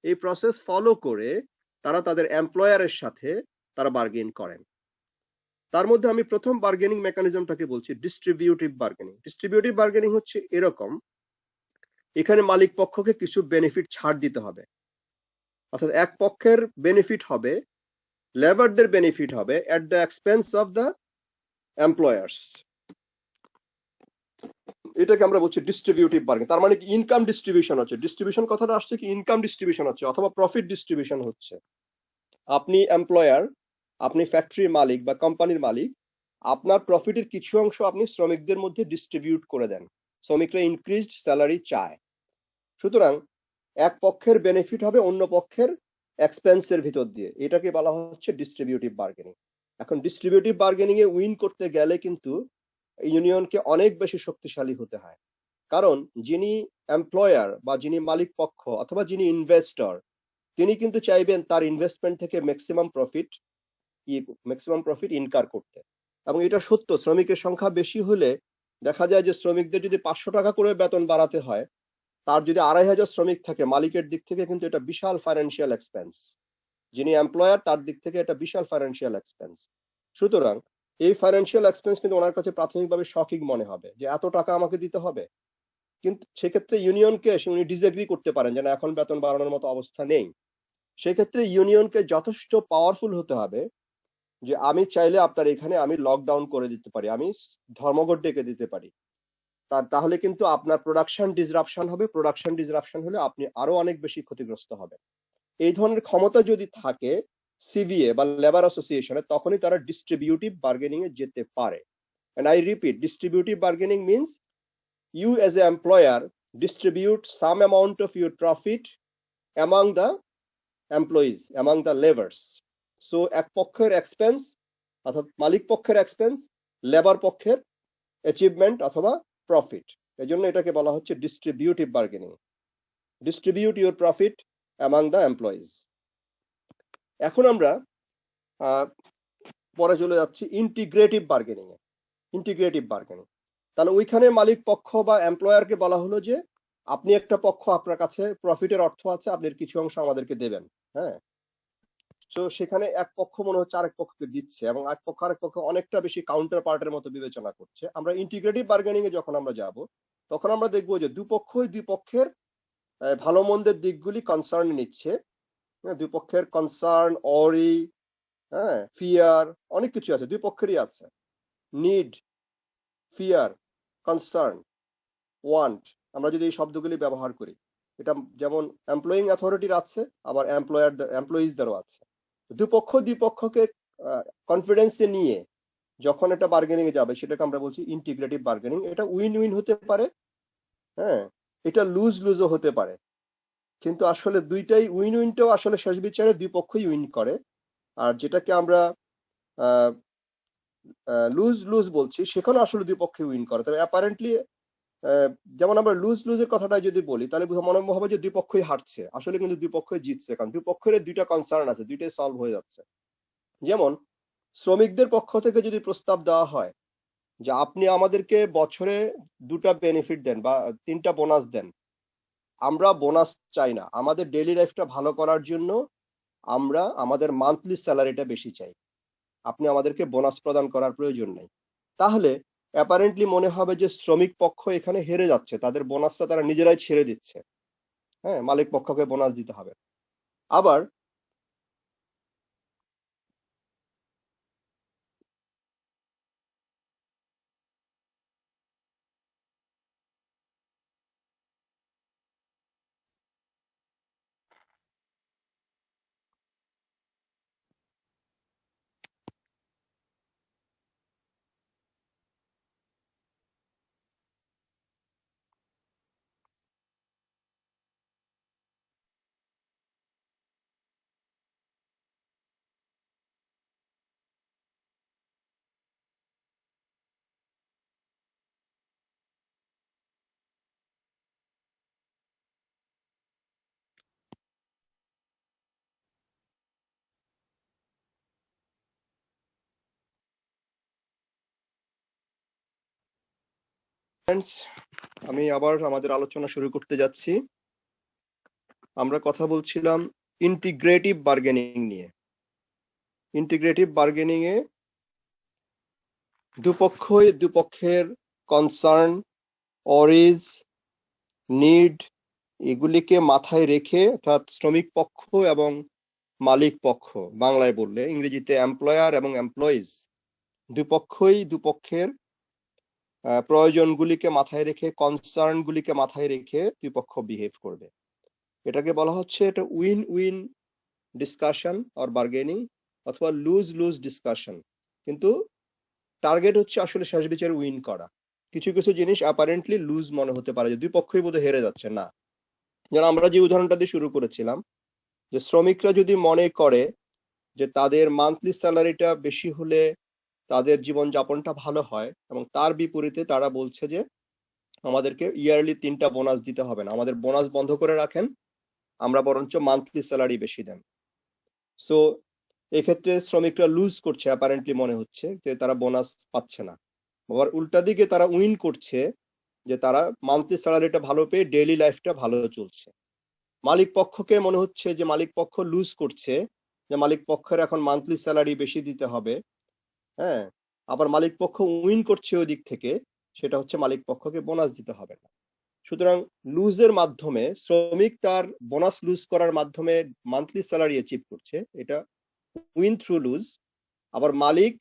এই process follow করে তারা তাদের এমপ্লয়ারের সাথে তারা bargain করেন। তার মধ্যে আমি প্রথম বার্গেনিং মেকানিজমটাকে বলছি ডিস্ট্রিবিউটিভ বার্গেনিং। ডিস্ট্রিবিউটিভ বার্গেনিং হচ্ছে এরকম, এখানে মালিক পক্ষকে কিছু বেনিফিট ছাড় দিতে হবে। অর্থাৎ এক পক্ষের বেনিফিট হবে, লেবারদের বেনিফিট হবে at the expense of the employers. এটাকে আমরা বলছি ডিস্ট্রিবিউটিভ বার্গেনিং। তার মানে কি ইনকাম ডিস্ট্রিবিউশন হচ্ছে। ডিস্ট্রিবিউশন কথাটা আসছে কি ইনকাম ডিস্ট্রিবিউশন হচ্ছে, অথবা প্রফিট ডিস্ট্রিবিউশন হচ্ছে। আপনি এমপ্লয়ার, আপনি ফ্যাক্টরির মালিক বা কোম্পানির মালিক, আপনার প্রফিটের কিছু অংশ আপনি শ্রমিকদের মধ্যে ডিস্ট্রিবিউট করে দেন। শ্রমিকরা ইনক্রিজড স্যালারি চায়, সুতরাং এক পক্ষের বেনিফিট হবে অন্য পক্ষের এক্সপেন্সের ভিতর দিয়ে। এটাকে বলা হচ্ছে ডিস্ট্রিবিউটিভ বার্গেনিং। এখন ডিস্ট্রিবিউটিভ বার্গেনিং এ উইন করতে গেলে কিন্তু ইউনিয়নকে অনেক বেশি শক্তিশালী হতে হয়। কারণ যিনি এমপ্লয়ার বা যিনি মালিক পক্ষ অথবা যিনি ইনভেস্টর, তিনি কিন্তু চাইবেন তার ইনভেস্টমেন্ট থেকে ম্যাক্সিমাম প্রফিট ইনকার করতে। এবং এটা সত্য, শ্রমিকের সংখ্যা বেশি হলে দেখা যায় যে শ্রমিকদের যদি 500 টাকা করে বেতন বাড়াতে হয়, তার যদি 2500 শ্রমিক থাকে, মালিকের দিক থেকে কিন্তু এটা বিশাল ফাইন্যান্সিয়াল এক্সপেন্স। যিনি এমপ্লয়ার তার দিক থেকে এটা বিশাল ফাইন্যান্সিয়াল এক্সপেন্স। সুতরাং এই ফাইন্যান্সিয়াল এক্সপেন্স কিন্তু ওনার কাছে প্রাথমিকভাবে শকিং মনে হবে যে এত টাকা আমাকে দিতে হবে। কিন্তু সেক্ষেত্রে ইউনিয়নকে উনি ডিসএগ্রি করতে পারেন যে না, এখন বেতন বাড়ানোর মতো অবস্থা নেই। সেক্ষেত্রে ইউনিয়নকে যথেষ্ট পাওয়ারফুল হতে হবে যে আমি চাইলে আপনার এখানে আমি লকডাউন করে দিতে পারি, আমি ধর্মঘট ডেকে দিতে পারি। তাহলে কিন্তু আপনার প্রোডাকশন ডিসরাপশন হবে, প্রোডাকশন ডিসরাপশন হলে আপনি আরো অনেক বেশি ক্ষতিগ্রস্ত হবে। এই ধরনের ক্ষমতা যদি থাকে সিভিএ বা লেবার অ্যাসোসিয়েশনে, তখনই তারা ডিস্ট্রিবিউটিভ বার্গেনিং এ যেতে পারে। And I repeat, distributive bargaining means you as an employer distribute some amount of your profit among the employees, among the laborers. So এক পক্ষের এক্সপেন্স অর্থাৎ মালিক পক্ষের এক্সপেন্স, লেবার পক্ষের অ্যাচিভমেন্ট অথবা প্রফিট। এজন্য এটাকে বলা হচ্ছে distributive bargaining. Distribute your profit among the employees. এখন আমরা পরে চলে যাচ্ছি ইন্টিগ্রেটিভ বার্গেনিং এ। ইন্টিগ্রেটিভ বার্গেনিং, তাহলে ওইখানে মালিক পক্ষ বা এমপ্লয়ারকে বলা হলো যে আপনি একটা পক্ষ, আপনার কাছে প্রফিটের অর্থ আছে, আপনি কিছু অংশ আমাদেরকে দেবেন। হ্যাঁ, তো সেখানে এক পক্ষ মনে হচ্ছে আরেক পক্ষকে দিচ্ছে, এবং এক পক্ষ আরেক পক্ষ অনেকটা বেশি কাউন্টার পার্টের মতো বিবেচনা করছে। আমরা ইন্টিগ্রেটিভ বার্গেনিং এ যখন আমরা যাব, তখন আমরা দেখবো যে দুই পক্ষের ভালো মন্দের দিকগুলি কনসার্ন নিচ্ছে। দুই পক্ষের কনসার্ন, অরি, হ্যাঁ, ফিয়ার, অনেক কিছু আছে, দুই পক্ষেরই আছে। নিড, ফিয়ার, কনসার্ন, ওয়ান্ট, আমরা যদি এই শব্দগুলি ব্যবহার করি, এটা যেমন এমপ্লয়িং অথরিটির আছে, আবার এমপ্লয়িজদেরও আছে। দুই পক্ষকে কনফিডেন্সে নিয়ে যখন এটা বার্গেনিং এ যাবে, সেটাকে আমরা বলছি ইন্টিগ্রেটিভ বার্গেনিং। এটা উইন উইন হতে পারে, হ্যাঁ, এটা লুজ লুজও হতে পারে, কিন্তু আসলে দুইটাই উইন উইনটাও আসলে শেষ বিচারে দুই পক্ষই উইন করে। আর যেটাকে আমরা লুজ লুজ বলছি, সেখানে আসলে দুই পক্ষে উইন করে। তবে অ্যাপারেন্টলি যেমন আমরা লুজ লুজের কথাটা যদি বলি, তাহলে মনে হবে যে দুই পক্ষই হারছে, আসলে কিন্তু দুই পক্ষই জিতছে, কারণ দুই পক্ষের দুইটা কনসার্ন আছে, দুইটাই সলভ হয়ে যাচ্ছে। যেমন শ্রমিকদের পক্ষ থেকে যদি প্রস্তাব দেওয়া হয় যে আপনি আমাদেরকে বছরে 2টা বেনিফিট দেন বা 3টা বোনাস দেন, আমরা বোনাস চাই না, আমাদের ডেইলি লাইফটা ভালো করার জন্য আমরা আমাদের মান্থলি স্যালারিটা বেশি চাই, আপনি আমাদেরকে বোনাস প্রদান করার প্রয়োজন নেই। তাহলে অ্যাপারেন্টলি মনে হবে যে শ্রমিক পক্ষ এখানে হেরে যাচ্ছে, তাদের বোনাসটা তারা নিজেরাই ছেড়ে দিচ্ছে, হ্যাঁ, মালিক পক্ষকে বোনাস দিতে হবে। আবার ফ্রেন্ডস, আমি আবার আমাদের আলোচনা শুরু করতে যাচ্ছি। আমরা কথা বলছিলাম ইন্টিগ্রেটিভ বার্গেনিং নিয়ে। ইন্টিগ্রেটিভ বার্গেনিং এ দুপক্ষের কনসার্ন, অরিজ, নিড এগুলিকে মাথায় রেখে, অর্থাৎ শ্রমিক পক্ষ এবং মালিক পক্ষ, বাংলায় বললে ইংরেজিতে এমপ্লয়ার এবং এমপ্লয়িজ, দুপক্ষের প্রয়োজনগুলিকে মাথায় রেখে, কনসার্ন গুলিকে মাথায় রেখে দুই পক্ষ বিহেভ করবে। এটাকে বলা হচ্ছে এটা win win discussion or bargaining, অথবা লুজ লুজ ডিসকাশন। কিন্তু টার্গেট হচ্ছে আসলে শেষ বিচারে উইন করা। কিছু কিছু জিনিস অ্যাপারেন্টলি লুজ মনে হতে পারে যে দুই পক্ষই বোধহয় হেরে যাচ্ছে, না। যেন আমরা যে উদাহরণটা দিয়ে শুরু করেছিলাম, যে শ্রমিকরা যদি মনে করে যে তাদের মান্থলি স্যালারিটা বেশি হলে তাদের জীবনযাপনটা ভালো হয়, এবং তার বিপরীতে তারা বলছে যে আমাদেরকে ইয়ারলি 3টা বোনাস দিতে হবে না, আমাদের বোনাস বন্ধ করে রাখেন, আমরা বরঞ্চ মান্থলি স্যালারি বেশি দেন। সো এক্ষেত্রে শ্রমিকরা লুজ করছে, অ্যাপারেন্টলি মনে হচ্ছে যে তারা বোনাস পাচ্ছে না। আবার উল্টা দিকে তারা উইন করছে, যে তারা মান্থলি স্যালারিটা ভালো পেয়ে ডেইলি লাইফটা ভালো চলছে। মালিক পক্ষকে মনে হচ্ছে যে মালিক পক্ষ লুজ করছে, যে মালিক পক্ষের এখন মান্থলি স্যালারি বেশি দিতে হবে, হ্যাঁ। আবার মালিক পক্ষ উইন করছে ওই দিক থেকে, সেটা হচ্ছে মালিক পক্ষকে বোনাস দিতে হবে না। সুতরাং লুজের মাধ্যমে শ্রমিক তার বোনাস লুজ করার মাধ্যমে মান্থলি স্যালারি অ্যাচিভ করছে, এটা উইন থ্রু লুজ। আবার মালিক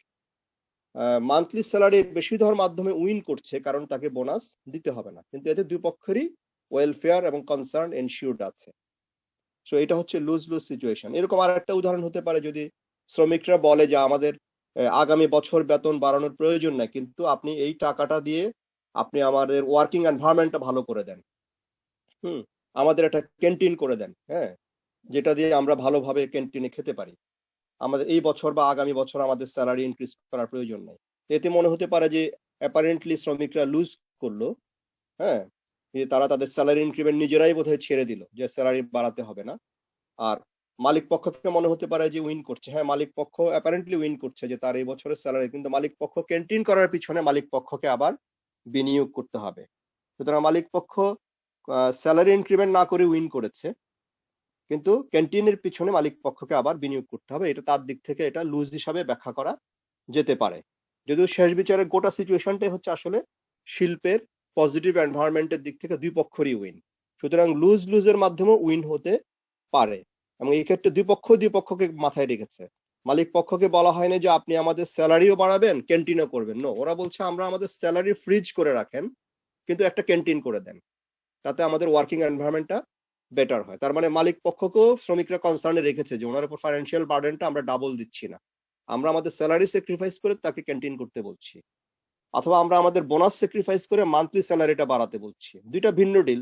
মান্থলি স্যালারি বেশি দেওয়ার মাধ্যমে উইন করছে, কারণ তাকে বোনাস দিতে হবে না, কিন্তু এতে দুই পক্ষেরই ওয়েলফেয়ার এবং কনসার্ন এনশিওর্ড আছে। সো এটা হচ্ছে লুজ লুজ সিচুয়েশন। এরকম আর একটা উদাহরণ হতে পারে, যদি শ্রমিকরা বলে যে আমাদের আগামী বছর বেতন বাড়ানোর প্রয়োজন নাই, কিন্তু আপনি এই টাকাটা দিয়ে আপনি আমাদের ওয়ার্কিং এনভায়রনমেন্টটা ভালো করে দেন, আমাদের একটা ক্যান্টিন করে দেন, হ্যাঁ, যেটা দিয়ে আমরা ভালোভাবে ক্যান্টিনে খেতে পারি, আমাদের এই বছর বা আগামী বছর আমাদের স্যালারি ইনক্রিজ করার প্রয়োজন নাই। এতে মনে হতে পারে যে অ্যাপারেন্টলি শ্রমিকরা লুজ করলো, হ্যাঁ, তারা তাদের স্যালারি ইনক্রিমেন্ট নিজেরাই বোধহয় ছেড়ে দিল, যে স্যালারি বাড়াতে হবে না। আর মালিক পক্ষকে মনে হতে পারে যে উইন করছে, হ্যাঁ, মালিক পক্ষ অ্যাপারেন্টলি উইন করছে যে তার এই বছরের স্যালারি, কিন্তু মালিক পক্ষ ক্যান্টিন করার পিছনে মালিক পক্ষকে আবার বিনিয়োগ করতে হবে। সুতরাং মালিক পক্ষ স্যালারি ইনক্রিমেন্ট না করে উইন করেছে, কিন্তু ক্যান্টিনের পিছনে মালিক পক্ষকে আবার বিনিয়োগ করতে হবে। এটা তার দিক থেকে এটা লুজ হিসাবে ব্যাখ্যা করা যেতে পারে, যদিও শেষ বিচারে গোটা সিচুয়েশনটাই হচ্ছে আসলে শিল্পের পজিটিভ এনভায়রনমেন্টের দিক থেকে দুই পক্ষেরই উইন। সুতরাং লুজ লুজের মাধ্যমে উইন হতে পারে, এবং এই ক্ষেত্রে দুই পক্ষকে মাথায় রেখেছে। মালিক পক্ষকে বলা হয়নি যে আপনি আমাদের স্যালারিও বাড়াবেন, ক্যান্টিনও করবেন, নো, ওরা বলছে আমরা আমাদের স্যালারি ফ্রিজ করে রাখেন, কিন্তু একটা ক্যান্টিন করে দেন, তাতে আমাদের ওয়ার্কিং এনভায়রনমেন্টটা বেটার হয়। তার মানে মালিক পক্ষকেও শ্রমিকরা কনসার্নে রেখেছে যে ওনার উপর ফাইন্যান্সিয়াল বার্ডেনটা আমরা ডাবল দিচ্ছি না, আমরা আমাদের স্যালারি স্যাক্রিফাইস করে তাকে ক্যান্টিন করতে বলছি, অথবা আমরা আমাদের বোনাস স্যাক্রিফাইস করে মান্থলি স্যালারিটা বাড়াতে বলছি। দুইটা ভিন্ন ডিল,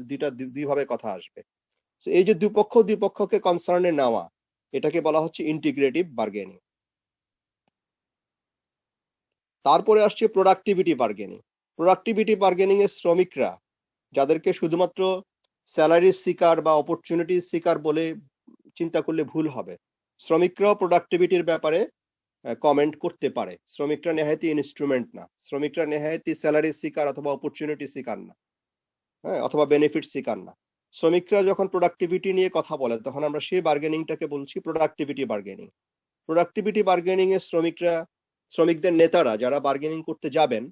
দুইভাবে কথা আসবে। এই যে দুই পক্ষকে কনসার্নে নেওয়া, এটাকে বলা হচ্ছে ইন্টিগ্রেটিভ বার্গেনিং। তারপরে আসছে প্রোডাক্টিভিটি বার্গেনিং। প্রোডাক্টিভিটি বার্গেনিং এর শ্রমিকরা, যাদেরকে শুধুমাত্র স্যালারি সিকার বা অপরচুনিটি সিকার বলে চিন্তা করলে ভুল হবে, শ্রমিকরাও প্রোডাক্টিভিটির ব্যাপারে কমেন্ট করতে পারে। শ্রমিকরা নেহায়তি ইনস্ট্রুমেন্ট না, শ্রমিকরা নেহায়তি স্যালারি সিকার অথবা অপরচুনিটি সিকার না, হ্যাঁ, অথবা বেনিফিট সিকার না। শ্রমিকরা যখন প্রোডাক্টিভিটি নিয়ে কথা বলে তখন আমরা সেই বার্গেনিংটাকে বলছি প্রোডাক্টিভিটি বার্গেনিং। প্রোডাক্টিভিটি বার্গেনিং এ শ্রমিকদের নেতারা যারা বার্গেনিং করতে যাবেন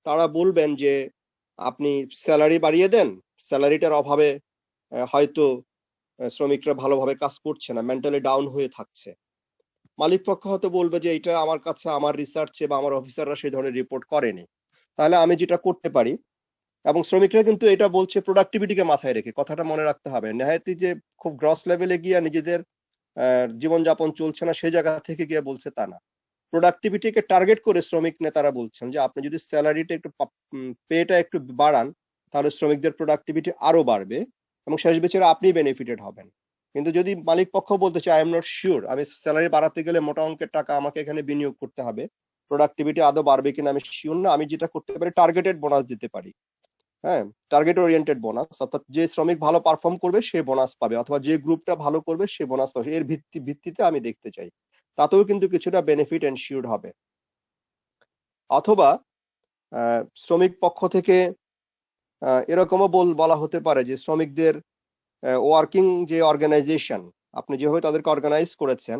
তারা বলবেন যে আপনি স্যালারি বাড়িয়ে দেন, স্যালারিটার অভাবে হয়তো শ্রমিকরা ভালোভাবে কাজ করছে না, মেন্টালি ডাউন হয়ে থাকছে। মালিক পক্ষ হয়তো বলবে যে এটা আমার কাছে আমার রিসার্চে বা আমার অফিসাররা সেই ধরনের রিপোর্ট করেনি, তাহলে আমি যেটা করতে পারি, এবং শ্রমিকরা কিন্তু এটা বলছে প্রোডাক্টিভিটিকে মাথায় রেখে, কথাটা মনে রাখতে হবে। নেহায়তি যে খুব গ্রস লেভেলে গিয়ে নিজেদের জীবনযাপন চলছে না সেই জায়গা থেকে গিয়ে বলছে তা না, প্রোডাক্টিভিটিকে টার্গেট করে শ্রমিক নেতারা বলছেন যে আপনি যদি স্যালারিটা একটু পেটা একটু বাড়ান তাহলে শ্রমিকদের প্রোডাক্টিভিটি আরো বাড়বে এবং শেষ বিচারে আপনি বেনিফিটেড হবেন। কিন্তু যদি মালিক পক্ষ বলতে চায় আই এম নট শিওর, আমি স্যালারি বাড়াতে গেলে মোটা অঙ্কের টাকা আমাকে এখানে বিনিয়োগ করতে হবে, প্রোডাক্টিভিটি আদৌ বাড়বে কিনা আমি শিওর না, আমি যেটা করতে পারি টার্গেটেড বোনাস দিতে পারি। হ্যাঁ, টার্গেট ওরিয়েন্টেড বোনাস, অর্থাৎ যে শ্রমিক ভালো পারফর্ম করবে সে বোনাস পাবে, অথবা যে গ্রুপটা ভালো করবে সে বোনাস পাবে, এর ভিত্তিতে আমি দেখতে চাই, তাতেও কিন্তু কিছুটা বেনিফিট এনশিওরড হবে। অথবা শ্রমিক পক্ষ থেকে এরকমও বলা হতে পারে যে শ্রমিকদের ওয়ার্কিং যে অর্গানাইজেশন আপনি যেভাবে তাদেরকে অর্গানাইজ করেছেন,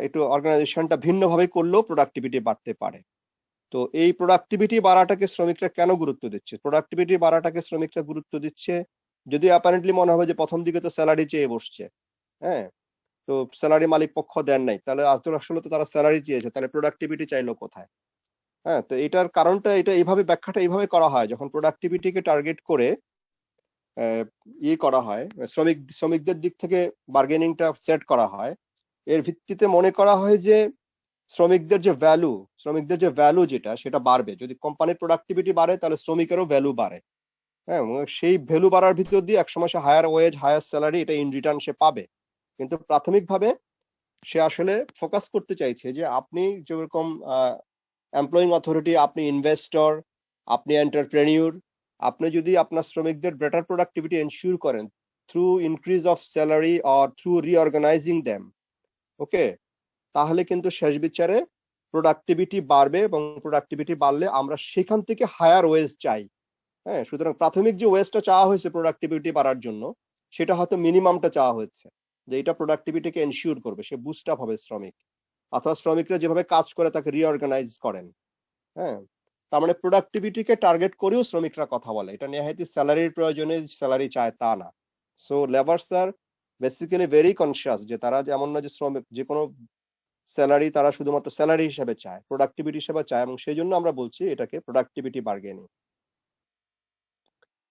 একটু অর্গানাইজেশনটা ভিন্নভাবে করলেও প্রোডাক্টিভিটি বাড়তে পারে। তো এই প্রোডাক্টিভিটি বাড়াটাকে শ্রমিকরা কেন গুরুত্ব দিচ্ছে? প্রোডাক্টিভিটি বাড়াটাকে শ্রমিকরা গুরুত্ব দিচ্ছে যদি অ্যাপারেন্টলি মনে হবে যে প্রথম দিকে তো স্যালারি চেয়ে বসছে, হ্যাঁ, তো স্যালারি মালিক পক্ষ দেন নাই, তাহলে আসলে তো তারা স্যালারি চেয়েছে, তাহলে প্রোডাক্টিভিটি চাইলো কোথায়? হ্যাঁ, তো এটার কারণটা এটা এইভাবে ব্যাখ্যাটা এইভাবে করা হয়, যখন প্রোডাক্টিভিটিকে টার্গেট করে করা হয়, শ্রমিকদের দিক থেকে বার্গেনিংটা সেট করা হয়, এর ভিত্তিতে মনে করা হয় যে শ্রমিকদের যে ভ্যালু যেটা সেটা বাড়বে। যদি কোম্পানির প্রোডাক্টিভিটি বাড়ে তাহলে শ্রমিকেরও ভ্যালু বাড়ে। হ্যাঁ, সেই ভ্যালু বাড়ার ভিতর দিয়ে একসময় সে হায়ার ওয়েজ হায়ার স্যালারি এটা ইন রিটার্ন সে পাবে। কিন্তু প্রাথমিকভাবে সে আসলে ফোকাস করতে চাইছে যে আপনি যেরকম এমপ্লয়িং অথরিটি, আপনি ইনভেস্টর, আপনি এন্টারপ্রেনিউর, আপনি যদি আপনার শ্রমিকদের বেটার প্রোডাক্টিভিটি এনশিওর করেন through increase of salary or through reorganizing them, okay, তাহলে কিন্তু শেষ বিচারে প্রোডাক্টিভিটি বাড়বে এবং প্রোডাক্টিভিটি বাড়লে আমরা সেখান থেকে হায়ার ওয়েজ চাই। হ্যাঁ, সুতরাং প্রাথমিক যে ওয়েজটা চাওয়া হয়েছে প্রোডাক্টিভিটি বাড়ার জন্য সেটা হয়তো মিনিমামটা চাওয়া হয়েছে, যে এটা প্রোডাক্টিভিটিকে এনশিওর করবে, সে বুস্ট আপ হবে শ্রমিক, অথবা শ্রমিকরা যেভাবে কাজ করে তাকে রিঅর্গানাইজ করেন। হ্যাঁ, তার মানে প্রোডাক্টিভিটিকে টার্গেট করেও শ্রমিকরা কথা বলে, এটা নেহায়তি স্যালারির প্রয়োজনে স্যালারি চায় তা না। সো লেবার্স আর বেসিক্যালি ভেরি কনসিয়াস যে তারা যেমন না যে শ্রমিক যে কোনো স্যালারি তারা শুধুমাত্র স্যালারি হিসেবে চায়, প্রোডাক্টিভিটি হিসেবে চায়, এবং সেই জন্য আমরা বলছি এটাকে প্রোডাক্টিভিটি বার্গেনিং।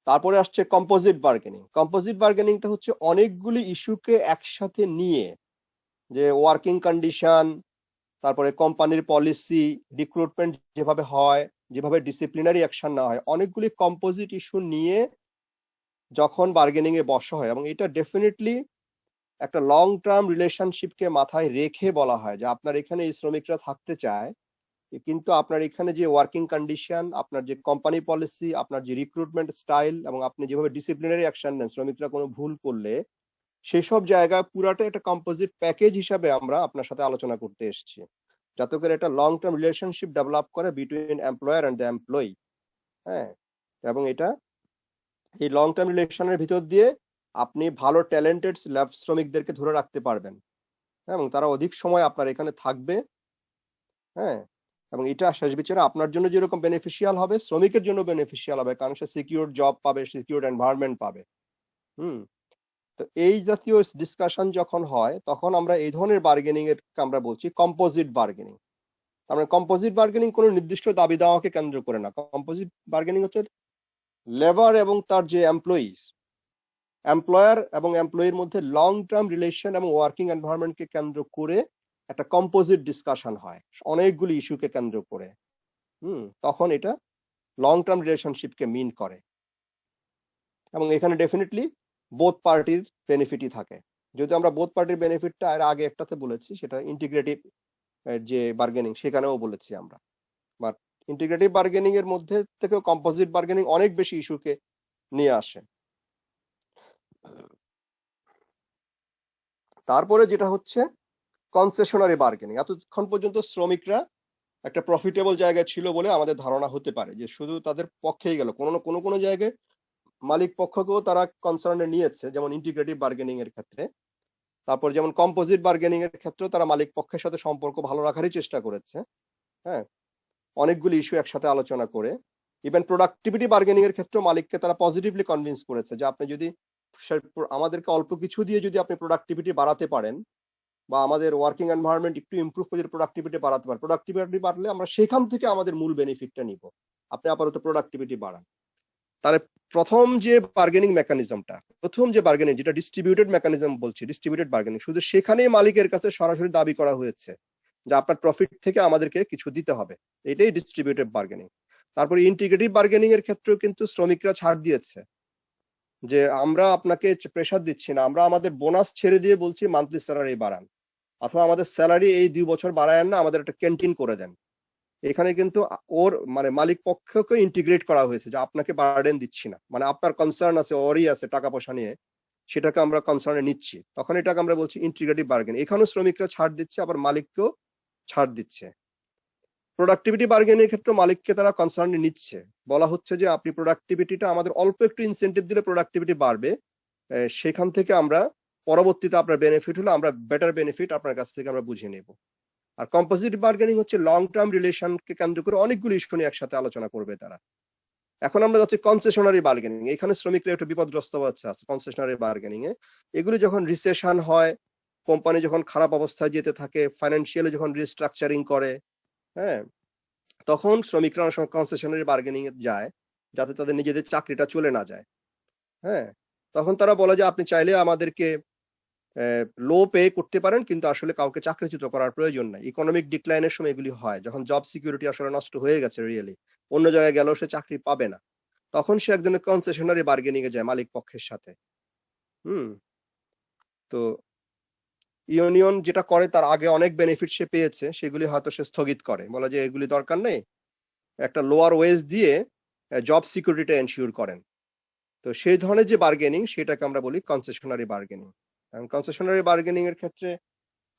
তারপরে আসছে কম্পোজিট বার্গেনিং। কম্পোজিট বার্গেনিংটা হচ্ছে অনেকগুলি ইস্যুকে একসাথে নিয়ে, যে ওয়ার্কিং কন্ডিশন, তারপরে কোম্পানির পলিসি, রিক্রুটমেন্ট যেভাবে হয়, যেভাবে ডিসিপ্লিনারি অ্যাকশন নেওয়া হয়, অনেকগুলি কম্পোজিট ইস্যু নিয়ে যখন বার্গেনিং এ বসা হয়, এবং এটা ডেফিনেটলি একটা লং টার্ম রিলেশনশিপকে মাথায় রেখে বলা হয় যে আপনার এখানে এই শ্রমিকরা থাকতে চায়, কিন্তু আপনার এখানে যে ওয়ার্কিং কন্ডিশন, আপনার যে কোম্পানি পলিসি, আপনার যে রিক্রুটমেন্ট স্টাইল, এবং আপনি যেভাবে ডিসিপ্লিনারি অ্যাকশন নেন শ্রমিকরা কোনো ভুল করলে, সেসব জায়গায় পুরাটা একটা কম্পোজিট প্যাকেজ হিসাবে আমরা আপনার সাথে আলোচনা করতে এসেছি, যাতে করে একটা লং টার্ম রিলেশনশিপ ডেভেলপ করে between employer and the employee. হ্যাঁ, এবং এটা এই লং টার্ম রিলেশনের ভিতর দিয়ে আপনি ভালো ট্যালেন্টেড ল্যাব শ্রমিকদেরকে ধরে রাখতে পারবেন, এবং তারা অধিক সময় আপনার এখানে থাকবে। হ্যাঁ, এবং এটা শেষ বিচারে আপনার জন্য যেরকম বেনিফিশিয়াল হবে, শ্রমিকের জন্য বেনিফিশিয়াল হবে, কারণ সে সিকিউর জব পাবে, সিকিউর এনভায়রনমেন্ট পাবে। তো এই জাতীয় ডিসকাশন যখন হয় তখন আমরা এই ধরনের বার্গেনিং এর আমরা বলছি কম্পোজিট বার্গেনিং। আমরা কম্পোজিট বার্গেনিং কোনো নির্দিষ্ট দাবি দাওয়াকে কেন্দ্র করে না, কম্পোজিট বার্গেনিং হচ্ছে লেবার এবং তার যে এমপ্লয়ার এবং এমপ্লয়ির মধ্যে লং টার্ম রিলেশন এবং ওয়ার্কিং এনভায়রনমেন্টকে কেন্দ্র করে একটা কম্পোজিট ডিসকাশন হয় অনেকগুলি ইস্যুকে কেন্দ্র করে। তখন এটা লং টার্ম রিলেশনশিপকে মিন করে, এবং এখানে ডেফিনেটলি বোথ পার্টির বেনিফিটই থাকে। যদি আমরা বোথ পার্টির বেনিফিটটা এর আগে একটাতে বলেছি, সেটা ইন্টিগ্রেটিভ যে বার্গেনিং, সেখানেও বলেছি আমরা। বাট ইন্টিগ্রেটিভ বার্গেনিং এর মধ্যে থেকে কম্পোজিট বার্গেনিং অনেক বেশি ইস্যুকে নিয়ে আসে। তারপরে যেটা হচ্ছে কনসেশনারি বার্গেনিং। এতক্ষণ পর্যন্ত শ্রমিকরা একটা প্রফিটেবল জায়গায় ছিল বলে আমাদের ধারণা হতে পারে যে শুধু তাদের পক্ষেই গেল, কোনো জায়গায় মালিক পক্ষকেও তারা কনসার্নে নিয়েছে, যেমন ইন্টিগ্রেটিভ বার্গেনিং এর ক্ষেত্রে। তারপর যেমন কম্পোজিট বার্গেনিং এর ক্ষেত্রেও তারা মালিক পক্ষের সাথে সম্পর্ক ভালো রাখারই চেষ্টা করেছে। হ্যাঁ, অনেকগুলি ইস্যু একসাথে আলোচনা করে। ইভেন প্রোডাক্টিভিটি বার্গেনিং এর ক্ষেত্রেও মালিককে তারা পজিটিভলি কনভিন্স করেছে যে আপনি যদি আমাদেরকে অল্প কিছু দিয়ে যদি আপনি প্রোডাক্টিভিটি বাড়াতে পারেন, বা আমাদের ওয়ার্কিং এনভায়রনমেন্ট একটু ইমপ্রুভ করে প্রোডাক্টিভিটি বাড়াতে পারেন, প্রোডাক্টিভিটি বাড়লে আমরা সেখান থেকে আমাদের মূল বেনিফিটটা নিব, আপনি আপাতত প্রোডাক্টিভিটি বাড়ান। তাহলে প্রথম যে বার্গেনিং মেকানিজমটা, প্রথম যে বার্গেনিং, যেটা ডিস্ট্রিবিউটেড মেকানিজম বলছি, ডিস্ট্রিবিউটেড বার্গেনিং, শুধু সেখানেই মালিকের কাছে সরাসরি দাবি করা হয়েছে যে আপনার প্রফিট থেকে আমাদেরকে কিছু দিতে হবে, এটাই ডিস্ট্রিবিউটেড বার্গেনিং। তারপরে ইন্টিগ্রেটিভ বার্গেনিং এর ক্ষেত্রেও কিন্তু শ্রমিকরা ছাড় দিয়েছে যে আমরা আপনাকে প্রেসার দিচ্ছি না, আমরা আমাদের বোনাস ছেড়ে দিয়ে বলছি মান্থলি স্যালারি বাড়ান, অথবা আমাদের স্যালারি এই 2 বছর বাড়ায়েন না, আমাদের একটা ক্যান্টিন করে দেন। এখানে কিন্তু ওর মানে মালিক পক্ষকে ইন্টিগ্রেট করা হয়েছে যে আপনাকে বার্ডেন দিচ্ছি না, মানে আপনার কনসার্ন আছে, ওরই আছে টাকা পয়সা নিয়ে, সেটাকে আমরা কনসার্নে নিচ্ছি, তখন এটাকে আমরা বলছি ইন্টিগ্রেটিভ বার্গেন। এখানেও শ্রমিকরা ছাড় দিচ্ছে, আবার মালিককেও ছাড় দিচ্ছে। প্রোডাক্টিভিটি বার্গেনের ক্ষেত্রে মালিককে তারা কনসার্নে নিচ্ছে, বলা হচ্ছে যে আপনি প্রোডাক্টিভিটিটা আমাদের অল্প একটু ইনসেন্টিভ দিলে প্রোডাক্টিভিটি বাড়বে, সেখান থেকে আমরা পরবর্তীতে আপনার বেনিফিট হলো আমরা বেটার বেনিফিট আপনার কাছ থেকে আমরা বুঝে নেব। আর কম্পোজিট বার্গেনিং হচ্ছে লং টার্ম রিলেশনকে কেন্দ্র করে অনেকগুলো ইস্যু নিয়ে একসাথে আলোচনা করবে তারা। এখন আমরা যাচ্ছি কনসেশনারি বার্গেনিং। এখানে শ্রমিকরা একটু বিপদগ্রস্ত হচ্ছে আছে কনসেশনারি বার্গেনিং এ। এগুলি যখন রিসেশন হয়, কোম্পানি যখন খারাপ অবস্থায় যেতে থাকে, ফাইন্যান্সিয়ালি যখন রিস্ট্রাকচারিং করে, হ্যাঁ, তখন শ্রমিকরা অনেক সময় কনসেশনারি বার্গেনিং এ যায় যাতে তাদের নিজেদের চাকরিটা চলে না যায়। হ্যাঁ, তখন তারা বলে যে আপনি চাইলে আমাদেরকে লো পে করতে পারেন, কিন্তু আসলে কাউকে চাকরিচ্যুত করার প্রয়োজন নাই। ইকোনমিক ডিক্লাইনের সময় এগুলি হয়, যখন জব সিকিউরিটি আসলে নষ্ট হয়ে গেছে রিয়েলি, অন্য জায়গায় গেলেও সে চাকরি পাবে না, তখন সে একজনের কনসেশনারি বার্গেনিং এ যায় মালিক পক্ষের সাথে। তো ইউনিয়ন যেটা করে, তার আগে অনেক বেনিফিট সে পেয়েছে, সেগুলি হয়তো সে স্থগিত করে, বলে যে এগুলি দরকার নেই, একটা লোয়ার ওয়েজ দিয়ে জব সিকিউরিটিটা এনশিওর করেন। তো সেই ধরনের যে বার্গেনিং, সেটাকে আমরা বলি কনসেশনারি বার্গেনিং। কনসেশনারি বার্গেনিং এর ক্ষেত্রে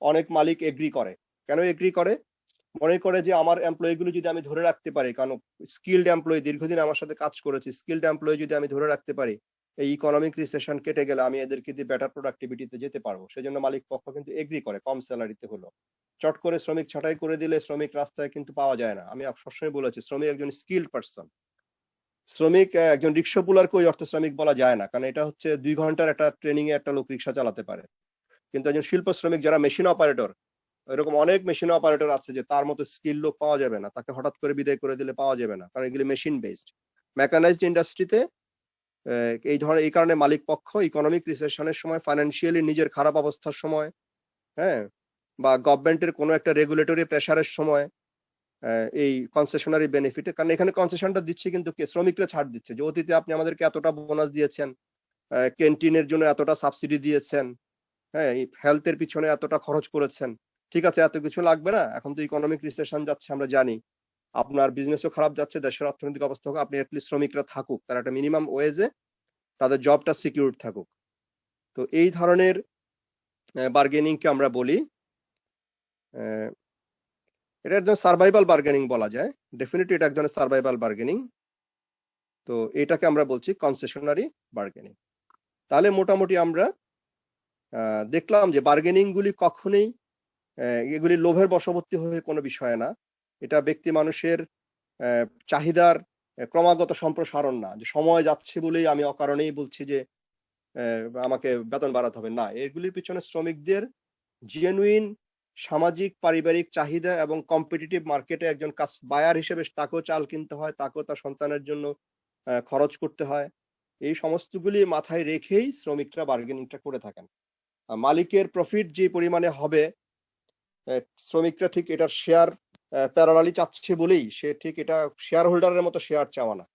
অনেক মালিক এগ্রি করে। কেন এগ্রি করে? মনে করে যে আমার এমপ্লয়ি গুলো যদি আমি ধরে রাখতে পারি, কারণ স্কিলড এমপ্লয়ি দীর্ঘদিন আমার সাথে কাজ করেছে, স্কিলড এমপ্লয়ি যদি আমি ধরে রাখতে পারি, এই ইকোনমিক রিসেশন কেটে গেলে আমি এদেরকে দিয়ে বেটার প্রোডাক্টিভিটিতে যেতে পারবো। সেজন্য মালিক পক্ষ কিন্তু এগ্রি করে কম স্যালারিতে হলো। চট করে শ্রমিক ছাঁটাই করে দিলে শ্রমিক রাস্তায় কিন্তু পাওয়া যায় না। আমি সবসময় বলেছি শ্রমিক একজন স্কিলড পার্সন। শ্রমিক একজন রিক্সা পুলারকে ওই অর্থে শ্রমিক বলা যায় না, কারণ এটা হচ্ছে 2 ঘন্টার একটা ট্রেনিং এ একটা লোক রিক্সা চালাতে পারে। কিন্তু একজন শিল্প শ্রমিক যারা মেশিন অপারেটর, এরকম অনেক মেশিন অপারেটর আছে যে তার মতো স্কিল লোক পাওয়া যাবে না, তাকে হঠাৎ করে বিদায় করে দিলে পাওয়া যাবে না, কারণ এগুলি মেশিন বেসড। মেকানাইজড ইন্ডাস্ট্রিতে এই কারণে মালিক পক্ষ ইকোনমিক রিসেশনের সময়, ফাইন্যান্সিয়ালি নিজের খারাপ অবস্থার সময়, হ্যাঁ, বা গভর্নমেন্টের কোনো একটা রেগুলেটরি প্রেসারের সময় এই কনসেশনারি বেনিফিটে, কারণ এখানে কনসেশনটা দিচ্ছে কিন্তু কে? শ্রমিকরা ছাড় দিচ্ছে যে অতীতে আপনি আমাদেরকে এতটা বোনাস দিয়েছেন, ক্যান্টিনের জন্য এতটা সাবসিডি দিয়েছেন, হ্যাঁ, হেলথের পিছনে এতটা খরচ করেছেন, ঠিক আছে, এত কিছু লাগবে না, এখন তো ইকোনমিক রিসেশন যাচ্ছে আমরা জানি, আপনার বিজনেসও খারাপ যাচ্ছে, দেশের অর্থনৈতিক অবস্থা হোক, আপনি অ্যাটলিস্ট শ্রমিকরা থাকুক, তার একটা মিনিমাম ওয়েজে তাদের জবটা সিকিউর থাকুক। তো এই ধরনের বার্গেনিংকে আমরা বলি, এটা একজন সার্ভাইভাল বার্গেনিং বলা যায়, ডেফিনেটলি এটা একজনের সার্ভাইভাল বার্গেনিং। তো এটাকে আমরা বলছি কনসেশনারি বার্গেনিং। তাহলে মোটামুটি আমরা দেখলাম যে বার্গেনিং গুলি কখনোই এগুলি লোভের বশবর্তী হয়ে কোনো বিষয় না, এটা ব্যক্তি মানুষের চাহিদার ক্রমাগত সম্প্রসারণ না, যে সময় যাচ্ছে বলেই আমি অকারণেই বলছি যে আমাকে বেতন বাড়াতে হবে না। এগুলির পিছনে শ্রমিকদের জেনুইন সামাজিক পারিবারিক চাহিদা এবং কম্পিটিটিভ মার্কেটে একজন বায়ার হিসেবে তাকেও চাল কিনতে হয়, তাকেও তার সন্তানের জন্য খরচ করতে হয়, এই সমস্তগুলি মাথায় রেখেই শ্রমিকরা বার্গেনিংটা করে থাকেন। মালিকের প্রফিট যে পরিমাণে হবে, শ্রমিকরা ঠিক এটার শেয়ার প্যারালালি চাচ্ছে বলেই সে ঠিক এটা শেয়ার হোল্ডারের মতো শেয়ার চাওয়া না।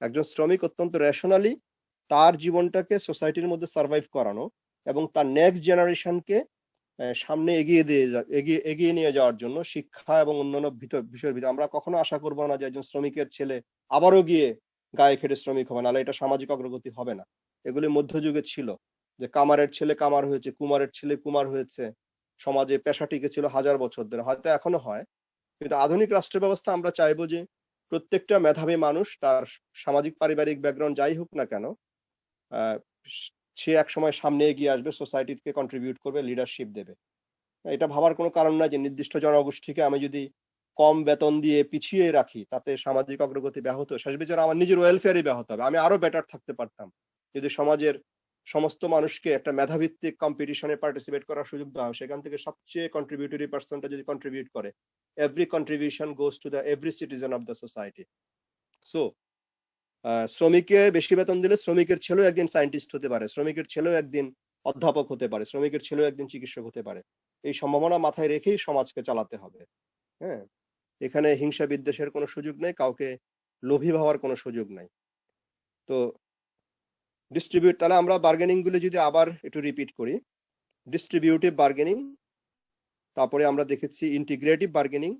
একজন শ্রমিক অত্যন্ত রেশনালি তার জীবনটাকে সোসাইটির মধ্যে সার্ভাইভ করানো এবং তার নেক্সট জেনারেশনকে সামনে এগিয়ে নিয়ে যাওয়ার জন্য শিক্ষা এবং অন্যান্য বিষয়ের ভিতরে আমরা কখনো আশা করবো না যে একজন শ্রমিকের ছেলে আবারও গিয়ে গায়ে খেটে শ্রমিক হবে, নাহলে এটা সামাজিক অগ্রগতি হবে না। এগুলি মধ্যযুগে ছিল, যে কামারের ছেলে কামার হয়েছে, কুমারের ছেলে কুমার হয়েছে, সমাজে পেশা টিকে ছিল 1000 বছর ধরে, হয়তো এখনো হয়। কিন্তু আধুনিক রাষ্ট্র ব্যবস্থা আমরা চাইবো যে প্রত্যেকটা মেধাবী মানুষ, তার সামাজিক পারিবারিক ব্যাকগ্রাউন্ড যাই হোক না কেন, আহ, সে এক সময় সামনে এগিয়ে আসবে, সোসাইটিকে কন্ট্রিবিউট করবে, লিডারশিপ দেবে। এটা ভাবার কোনো কারণ নাই যে নির্দিষ্ট জনগোষ্ঠীকে আমি যদি কম বেতন দিয়ে পিছিয়ে রাখি তাতে সামাজিক অগ্রগতি ব্যাহত, শেষ বিচারে আমার নিজের ওয়েলফেয়ারই ব্যাহত হবে। আমি আরো বেটার থাকতে পারতাম যদি সমাজের সমস্ত মানুষকে একটা মেধাভিত্তিক কম্পিটিশনে পার্টিসিপেট করার সুযোগ দেওয়া হয়। সেখান থেকে সবচেয়ে কন্ট্রিবিউটরি পার্সনটা যদি কন্ট্রিবিউট করে, every contribution goes to the every citizen of the society. So শ্রমিককে বেশি বেতন দিলে শ্রমিকের ছেলেও একদিন সায়েন্টিস্ট হতে পারে, শ্রমিকের ছেলেও একদিন অধ্যাপক হতে পারে, শ্রমিকের ছেলেও একদিন চিকিৎসক হতে পারে। এই সম্ভাবনা মাথায় রেখেই সমাজকে চালাতে হবে। হ্যাঁ, এখানে হিংসা বিদ্বেষের কোনো সুযোগ নেই, কাউকে লোভী হওয়ার কোনো সুযোগ নাই। তো ডিস্ট্রিবিউট, তাহলে আমরা বার্গেনিং গুলো যদি আবার একটু রিপিট করি, ডিস্ট্রিবিউটিভ বার্গেনিং, তারপরে আমরা দেখেছি ইন্টিগ্রেটিভ বার্গেনিং,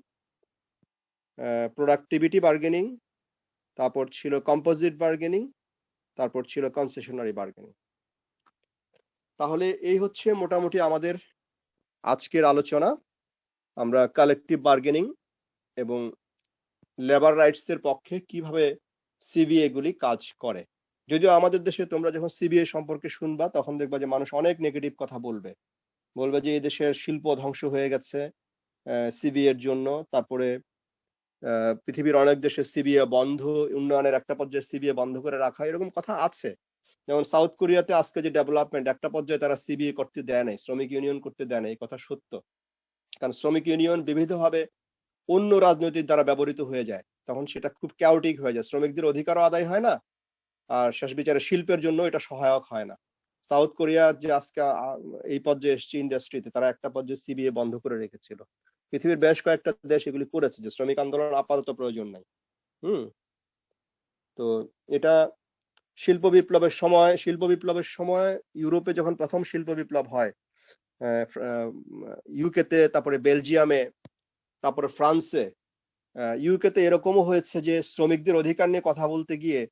প্রোডাক্টিভিটি বার্গেনিং, তারপর ছিল কম্পোজিট বার্গেনিং, তারপর ছিল কনসেশনারি বার্গেনিং। তাহলে এই হচ্ছে মোটামুটি আমাদের আজকের আলোচনা। আমরা কালেকটিভ বার্গেনিং এবং লেবার রাইটস এর পক্ষে কিভাবে সিবিএ গুলি কাজ করে। যদিও আমাদের দেশে তোমরা যখন সিবিএ সম্পর্কে শুনবা তখন দেখবা যে মানুষ অনেক নেগেটিভ কথা বলবে, বলবে যে এই দেশের শিল্প ধ্বংস হয়ে গেছে সিবিএ এর জন্য, তারপরে পৃথিবীর অনেক দেশে সিবিএ বন্ধ, উন্নয়নের একটা পর্যায়ে সিবিএ বন্ধ করে রাখা, এরকম কথা আছে। যেমন সাউথ কোরিয়াতে আজকে যে ডেভেলপমেন্ট, একটা পর্যায়ে তারা সিবিএ করতে দেয় নাই, শ্রমিক ইউনিয়ন করতে দেয় নাই, এই কথা সত্য। কারণ শ্রমিক ইউনিয়ন বিবিধভাবে অন্য রাজনৈতিক দ্বারা ব্যবহৃত হয়ে যায়, তখন সেটা খুব ক্যাওটিক হয়ে যায়, শ্রমিকদের অধিকারও আদায় হয় না, আর শেষ বিচারে শিল্পের জন্য এটা সহায়ক হয় না। সাউথ কোরিয়া যে আজকে এই পর্যায়ে এসছে ইন্ডাস্ট্রিতে, তারা একটা পর্যায়ে সিবিএ বন্ধ করে রেখেছিল। পৃথিবীর বেশ কয়েকটা দেশ এগুলি করেছে, যে শ্রমিক আন্দোলন আপাতত প্রয়োজন নাই। তো এটা শিল্প বিপ্লবের সময় ইউরোপে যখন প্রথম শিল্প বিপ্লব হয়, ইউকেতে, তারপরে বেলজিয়ামে, তারপরে ফ্রান্সে, ইউকেতে এরকমও হয়েছে যে শ্রমিকদের অধিকার নিয়ে কথা বলতে গিয়ে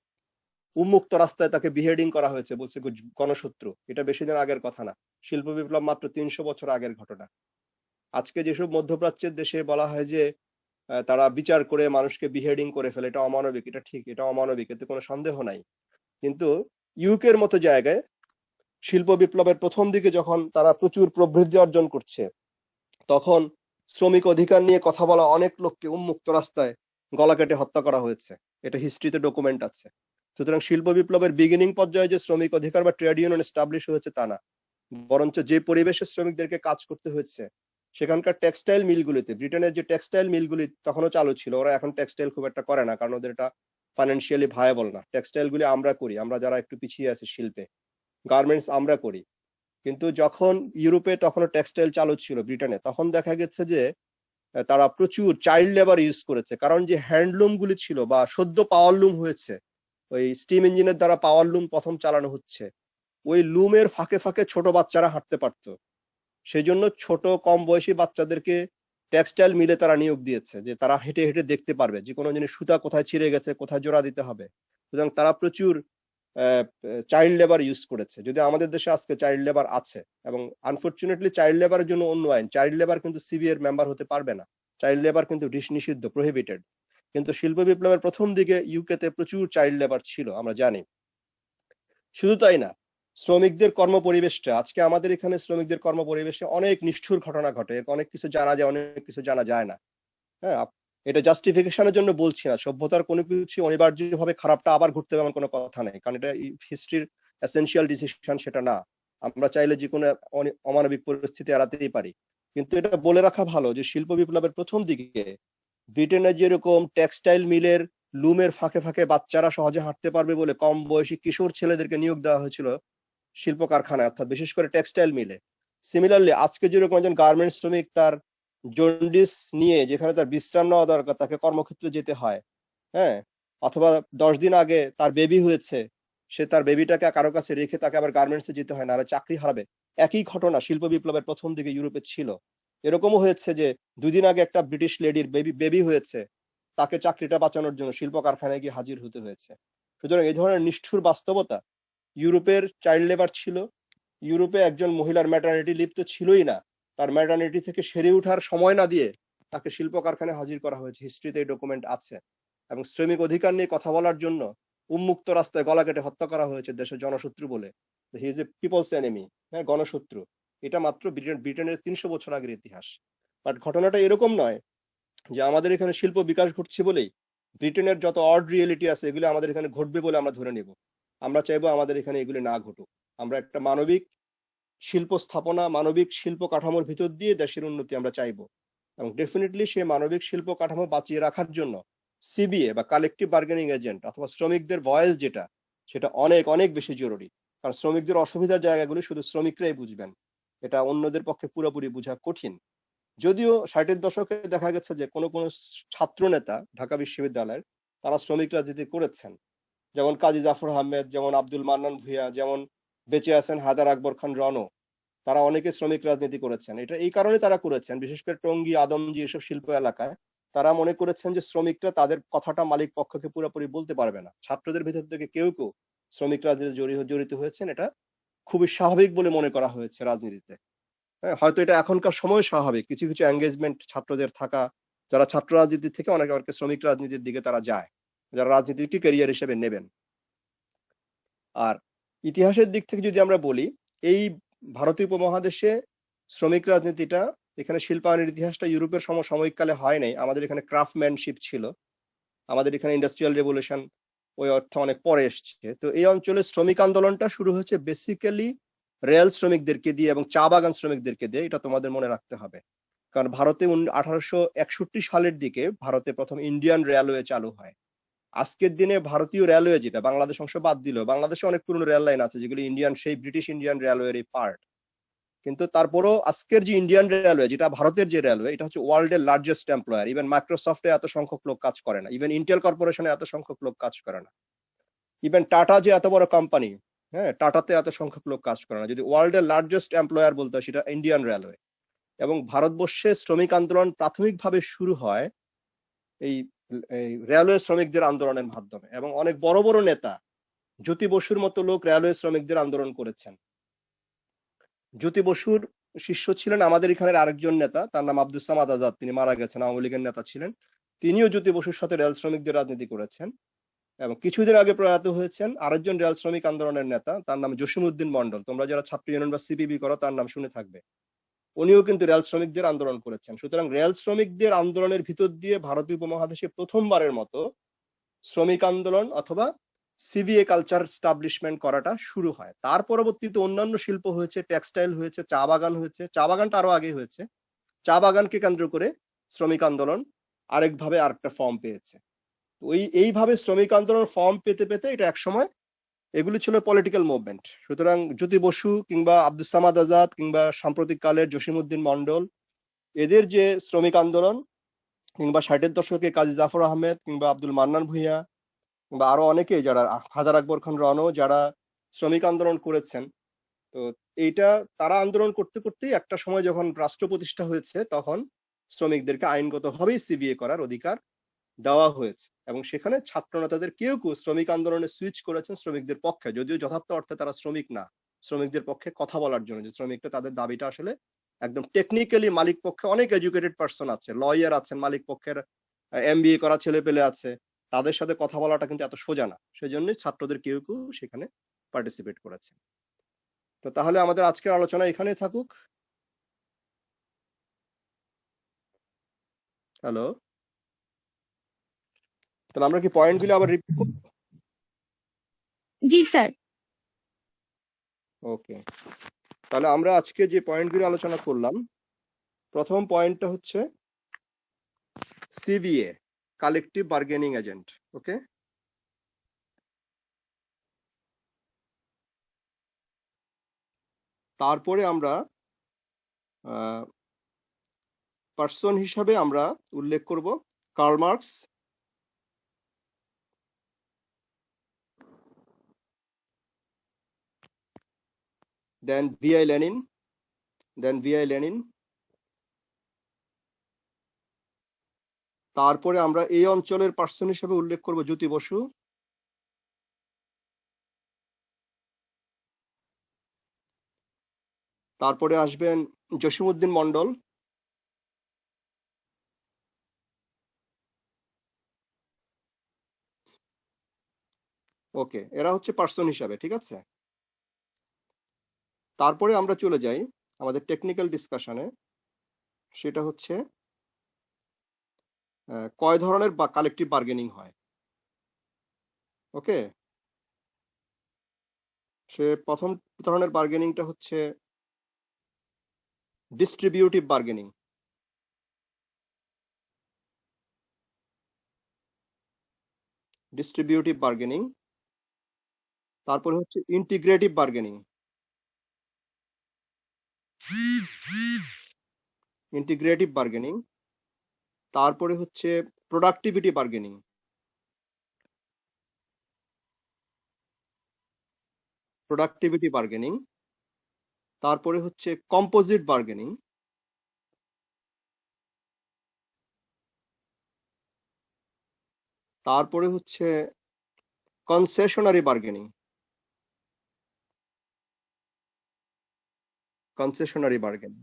উন্মুক্ত রাস্তায় তাকে বিহেডিং করা হয়েছে, বলছে গণশত্রু। এটা বেশি দিন আগের কথা না, শিল্প বিপ্লব মাত্র 300 বছর আগের ঘটনা। আজকে যেসব মধ্যপ্রাচ্যের দেশে বলা হয় যে তারা বিচার করে মানুষকে বিহেডিং করে ফেলে, এটা অমানবিক, এটা ঠিক, এটা অমানবিক, এতে কোনো সন্দেহ নাই। কিন্তু ইউকের মতো জায়গায় শিল্প বিপ্লবের প্রথম দিকে যখন তারা প্রচুর প্রবৃদ্ধি অর্জন করছে, তখন শ্রমিক অধিকার নিয়ে কথা বলা অনেক লোককে উন্মুক্ত রাস্তায় গলা কেটে হত্যা করা হয়েছে, এটা হিস্ট্রিতে ডকুমেন্ট আছে। সুতরাং শিল্প বিপ্লবের বিগিনিং পর্যায়ে যে শ্রমিক অধিকার বা ট্রেড ইউনিয়ন এস্টাবলিশ হয়েছে তা না, বরঞ্চ যে পরিবেশে শ্রমিকদেরকে কাজ করতে হচ্ছে, সেখানকার টেক্সটাইল মিলগুলিতে, ব্রিটেনের যে টেক্সটাইল মিলগুলি তখনও চালু ছিল, ওরা এখন টেক্সটাইল খুব একটা করে না, কারণ ওদের এটা ফাইন্যান্সিয়ালি ভায়াবল না। টেক্সটাইল গুলি আমরা করি, আমরা যারা একটু পিছিয়ে আছি শিল্পে, গার্মেন্টস আমরা করি। কিন্তু যখন ইউরোপে তখনও টেক্সটাইল চালু ছিল, ব্রিটেনে, তখন দেখা গেছে যে তারা প্রচুর চাইল্ড লেবার ইউজ করেছে। কারণ যে হ্যান্ডলুম গুলি ছিল বা সদ্য পাওয়ার লুম হয়েছে, ওই স্টিম ইঞ্জিনের দ্বারা পাওয়ার লুম প্রথম চালানো হচ্ছে, ওই লুমের ফাঁকে ফাঁকে ছোট বাচ্চারা হাঁটতে পারতো। সেই জন্য ছোট কম বয়সী বাচ্চাদেরকে টেক্সটাইল মিলে তারা নিয়োগ দিয়েছে, যে তারা হেঁটে হেঁটে দেখতে পারবে যে কোনো জিনিস সুতা কোথায় ছিঁড়ে গেছে, কোথায় জোড়া দিতে হবে। সুতরাং তারা প্রচুর চাইল্ড লেবার ইউজ করেছে। যদি আমাদের দেশে আজকে চাইল্ড লেবার আছে, এবং আনফরচুনেটলি চাইল্ড লেবারের জন্য অন্য আইন, চাইল্ড লেবার কিন্তু সিবিএ এর মেম্বার হতে পারবে না, চাইল্ড লেবার কিন্তু নিষিদ্ধ, প্রহিবিটেড। কিন্তু শিল্প বিপ্লবের প্রথম দিকে ইউকেতে প্রচুর চাইল্ড লেবার ছিল, আমরা জানি। শুধু তাই না, শ্রমিকদের কর্মপরিবেশটা, আজকে আমাদের এখানে শ্রমিকদের কর্মপরিবেশে অনেক নিষ্ঠুর ঘটনা ঘটে, অনেক কিছু জানা যায়, অনেক কিছু জানা যায় না। হ্যাঁ, এটা জাস্টিফিকেশনের জন্য বলছি না, সভ্যতার কোনো কিছু অনিবার্যভাবে খারাপটা আবার ঘটতে হবে এমন কোনো কথা নেই, কারণ এটা হিস্ট্রির এসেনশিয়াল ডিসিশন, সেটা না। আমরা চাইলে যে কোনো অমানবিক পরিস্থিতি এড়াতেই পারি। কিন্তু এটা বলে রাখা ভালো যে শিল্প বিপ্লবের প্রথম দিকে ব্রিটেনে যেরকম টেক্সটাইল মিলের লুমের ফাঁকে ফাঁকে বাচ্চারা সহজে হাঁটতে পারবে বলে কম বয়সী কিশোর ছেলেদেরকে নিয়োগ দেওয়া হয়েছিল শিল্প কারখানায়, অর্থাৎ বিশেষ করে টেক্সটাইল মিলে। সিমিলারলি আজকে যেরকম একজন গার্মেন্টস শ্রমিক তার জন্ডিস নিয়ে যেখানে তার বিশ্রাম নেওয়া দরকার, তাকে কর্মক্ষেত্রে যেতে হয়, হ্যাঁ, অথবা 10 দিন আগে তার বেবি হয়েছে, সে তার বেবিটাকে কারো কাছে রেখে তাকে আবার গার্মেন্টসে যেতে হয়, না হলে চাকরি হারাবে। একই ঘটনা শিল্প বিপ্লবের প্রথম দিকে ইউরোপে ছিল। এরকমও হয়েছে যে 2 দিন আগে একটা ব্রিটিশ লেডির বেবি হয়েছে, তাকে চাকরিটা বাঁচানোর জন্য শিল্প কারখানায় গিয়ে হাজির হতে হয়েছে। সুতরাং এই ধরনের নিষ্ঠুর বাস্তবতা ইউরোপের চাইল্ড লেবার ছিল। ইউরোপে একজন মহিলার ম্যাটারনিটি লিভ তো ছিলই না, তার ম্যাটারনিটি থেকে সেরে ওঠার সময় না দিয়ে তাকে শিল্প কারখানায় হাজির করা হয়েছে, হিস্ট্রিতে এই ডকুমেন্ট আছে। এবং শ্রমিক অধিকার নিয়ে কথা বলার জন্য উন্মুক্ত রাস্তায় গলা কেটে হত্যা করা হয়েছে দেশের জনশত্রু বলে, he is a people's enemy, হ্যাঁ, গণশত্রু। এটা মাত্র ব্রিটেনের 300 বছর আগের ইতিহাস। বাট ঘটনাটা এরকম নয় যে আমাদের এখানে শিল্প বিকাশ ঘটছে বলেই ব্রিটেনের যত অড রিয়েলিটি আছে এগুলো আমাদের এখানে ঘটবে বলে আমরা ধরে নেব। আমরা চাইবো আমাদের এখানে এগুলি না ঘটুক। আমরা একটা মানবিক শিল্প স্থাপনা, মানবিক শিল্প কাঠামোর ভিতর দিয়ে দেশের উন্নতি আমরা চাইবো, এবং ডেফিনেটলি সেই মানবিক শিল্প কাঠামো বাঁচিয়ে রাখার জন্য সিবিএ বা কালেকটিভ বার্গেনিং এজেন্ট অথবা শ্রমিকদের ভয়েস যেটা, সেটা অনেক অনেক বেশি জরুরি। কারণ শ্রমিকদের অসুবিধার জায়গাগুলি শুধু শ্রমিকরাই বুঝবেন, এটা অন্যদের পক্ষে পুরোপুরি বোঝা কঠিন। যদিও 60-এর দশকে দেখা গেছে যে কোনো কোনো ছাত্র নেতা ঢাকা বিশ্ববিদ্যালয়ের তারা শ্রমিক রাজনীতি করেছেন, যেমন কাজী জাফর আহমেদ, যেমন আব্দুল মান্নান ভূঁইয়া, যেমন বেঁচে আছেন হায়দার আকবর খান রণ, তারা অনেকে শ্রমিক রাজনীতি করেছেন। এটা এই কারণে তারা করেছেন, বিশেষ করে টঙ্গী, আদমজি এসব শিল্প এলাকায় তারা মনে করেছেন যে শ্রমিকরা তাদের কথাটা মালিক পক্ষকে পুরোপুরি বলতে পারবে না। ছাত্রদের ভিতর থেকে কেউ কেউ শ্রমিক রাজনীতিতে জড়িত হয়েছেন, এটা খুবই স্বাভাবিক বলে মনে করা হয়েছে রাজনীতিতে। হ্যাঁ, হয়তো এটা এখনকার সময় স্বাভাবিক, কিছু কিছু এঙ্গেজমেন্ট ছাত্রদের থাকা, যারা ছাত্র রাজনীতি থেকে অনেকে অনেকে শ্রমিক রাজনীতির দিকে তারা যায়, যারা রাজনীতিকে ক্যারিয়ার হিসেবে নেবেন। আর ইতিহাসের দিক থেকে যদি আমরা বলি, এই ভারতীয় উপমহাদেশে শ্রমিক রাজনীতিটা, এখানে শিল্পায়নের ইতিহাসটা ইউরোপের সমসাময়িককালে হয় নাই, আমাদের এখানে ক্রাফটম্যানশিপ ছিল, আমাদের এখানে ইন্ডাস্ট্রিয়াল রেভলিউশন ওই অর্থে অনেক পরে এসছে। তো এই অঞ্চলে শ্রমিক আন্দোলনটা শুরু হয়েছে বেসিক্যালি রেল শ্রমিকদেরকে দিয়ে এবং চা বাগান শ্রমিকদেরকে দিয়ে, এটা তোমাদের মনে রাখতে হবে। কারণ ভারতে 1861 সালের দিকে ভারতে প্রথম ইন্ডিয়ান রেলওয়ে চালু হয়। আজকের দিনে ভারতীয় রেলওয়ে যেটা, বাংলাদেশ অংশ বাদ দিল, বাংলাদেশে অনেক পুরনো রেল লাইন আছে যেগুলো ইন্ডিয়ান, সেই ব্রিটিশ ইন্ডিয়ান রেলওয়ের পার্ট। কিন্তু তারপরও আজকের যে ইন্ডিয়ান রেলওয়ে, যেটা ভারতের যে রেলওয়ে, এটা হচ্ছে ওয়ার্ল্ডের লার্জেস্ট এমপ্লয়ার। ইভেন মাইক্রোসফটে এত সংখ্যক লোক কাজ করে না, ইভেন ইন্টেল কর্পোরেশনে এত সংখ্যক লোক কাজ করে না, ইভেন টাটা যে এত বড় কোম্পানি, হ্যাঁ, টাটাতে এত সংখ্যক লোক কাজ করে না। যদি ওয়ার্ল্ডের লার্জেস্ট এমপ্লয়ার বলতে হয় সেটা ইন্ডিয়ান রেলওয়ে। এবং ভারতবর্ষে শ্রমিক আন্দোলন প্রাথমিকভাবে শুরু হয় এই রেলওয়ে শ্রমিকদের আন্দোলনের মাধ্যমে, এবং অনেক বড় বড় নেতা, জ্যোতি বসুর মতো লোক রেলওয়ে শ্রমিকদের আন্দোলন করেছেন। জ্যোতি বসুর শিষ্য ছিলেন আমাদের এখানের আরেকজন নেতা, তার নাম আব্দুস সামাদ আজাদ, তিনি মারা গেছেন, আওয়ামী লীগের নেতা ছিলেন। তিনিও জ্যোতি বসুর সাথে রেল শ্রমিকদের রাজনীতি করেছেন। এবং কিছুদিন আগে প্রয়াত হয়েছেন আরেকজন রেল শ্রমিক আন্দোলনের নেতা, তার নাম জসিমউদ্দিন মন্ডল। তোমরা যারা ছাত্র ইউনিয়ন বা সিপিবি করো তার নাম শুনে থাকবে। উনিও কিন্তু রেল শ্রমিকদের আন্দোলন করেছেন। সুতরাং রেল শ্রমিকদের আন্দোলনের ভিতর দিয়ে ভারতীয় উপমহাদেশে প্রথমবারের মতো শ্রমিক আন্দোলন অথবা সিভিএ কালচার স্টাবলিশমেন্ট করাটা শুরু হয়। তার পরবর্তীতে অন্যান্য শিল্প হয়েছে, টেক্সটাইল হয়েছে, চা বাগান হয়েছে। চা বাগানটা আরো আগে হয়েছে। চা বাগানকে কেন্দ্র করে শ্রমিক আন্দোলন আরেকভাবে আরেকটা ফর্ম পেয়েছে। এইভাবে শ্রমিক আন্দোলন ফর্ম পেতে পেতে এটা একসময় এগুলি ছিল পলিটিক্যাল মুভমেন্ট। সুতরাং জ্যোতি বসু কিংবা আব্দুস সামাদ আজাদ কিংবা সাম্প্রতিক কালের জসিমউদ্দিন মন্ডল, এদের যে শ্রমিক আন্দোলন, কিংবা 60-এর দশকে কাজী জাফর আহমেদ কিংবা আব্দুল মান্নান ভূঁইয়া কিংবা আরো অনেকে যারা, হায়দার আকবর খান রণ, যারা শ্রমিক আন্দোলন করেছেন, তো এইটা তারা আন্দোলন করতে করতেই একটা সময় যখন রাষ্ট্র প্রতিষ্ঠা হয়েছে তখন শ্রমিকদেরকে আইনগতভাবেই সিবিএ করার অধিকার দেওয়া হয়েছে। এবং সেখানে ছাত্র নেতাদের কেউ কেউ শ্রমিক আন্দোলনে সুইচ করেছেন শ্রমিকদের পক্ষে, যদিও যথার্থ অর্থে তারা শ্রমিক না, শ্রমিকদের পক্ষে কথা বলার জন্য, যে শ্রমিকরা তাদের দাবিটা আসলে একদম টেকনিক্যালি, মালিক পক্ষে অনেক এডুকেটেড পার্সন আছে, লয়ার আছেন, মালিক পক্ষের এমবিএ করা ছেলে পেলে আছে, তাদের সাথে কথা বলাটা কিন্তু এত সোজা না। সেজন্যই ছাত্রদের কেউ কেউ সেখানে পার্টিসিপেট করেছে। তো তাহলে আমাদের আজকের আলোচনা এখানেই থাকুক। হ্যালো, তাহলে আমরা কি পয়েন্টগুলো আবার রিপিট করব? জি স্যার। ওকে, তাহলে আমরা আজকে যে পয়েন্টগুলো আলোচনা করলাম, প্রথম পয়েন্টটা হচ্ছে সিভিএ, কালেকটিভ বার্গেনিং এজেন্ট। ওকে, তারপরে আমরা পার্সন হিসাবে আমরা উল্লেখ করব কার্ল মার্কস, দেন ভিআই লেনিন, তারপরে আমরা এই অঞ্চলের পার্সন হিসেবে উল্লেখ করব জ্যোতি বসু, তারপরে আসবেন জসিমউদ্দিন মন্ডল, ওকে, এরা হচ্ছে পার্সন হিসাবে, ঠিক আছে। তারপরে আমরা চলে যাই আমাদের টেকনিক্যাল ডিসকাশনে, সেটা হচ্ছে কয় ধরনের বা কালেকটিভ বার্গেনিং হয়। ওকে, সে প্রথম ধরনের বার্গেনিংটা হচ্ছে ডিস্ট্রিবিউটিভ বার্গেনিং। ডিস্ট্রিবিউটিভ বার্গেনিং, তারপরে হচ্ছে ইন্টিগ্রেটিভ বার্গেনিং। ইন্টিগ্রেটিভ বার্গেনিং, তারপরে হচ্ছে প্রোডাক্টিভিটি বার্গেনিং। প্রোডাক্টিভিটি বার্গেনিং, তারপরে হচ্ছে কম্পোজিট বার্গেনিং, তারপরে হচ্ছে কনসেশনারি বার্গেনিং। কনসেশনারি বার্গেনিং,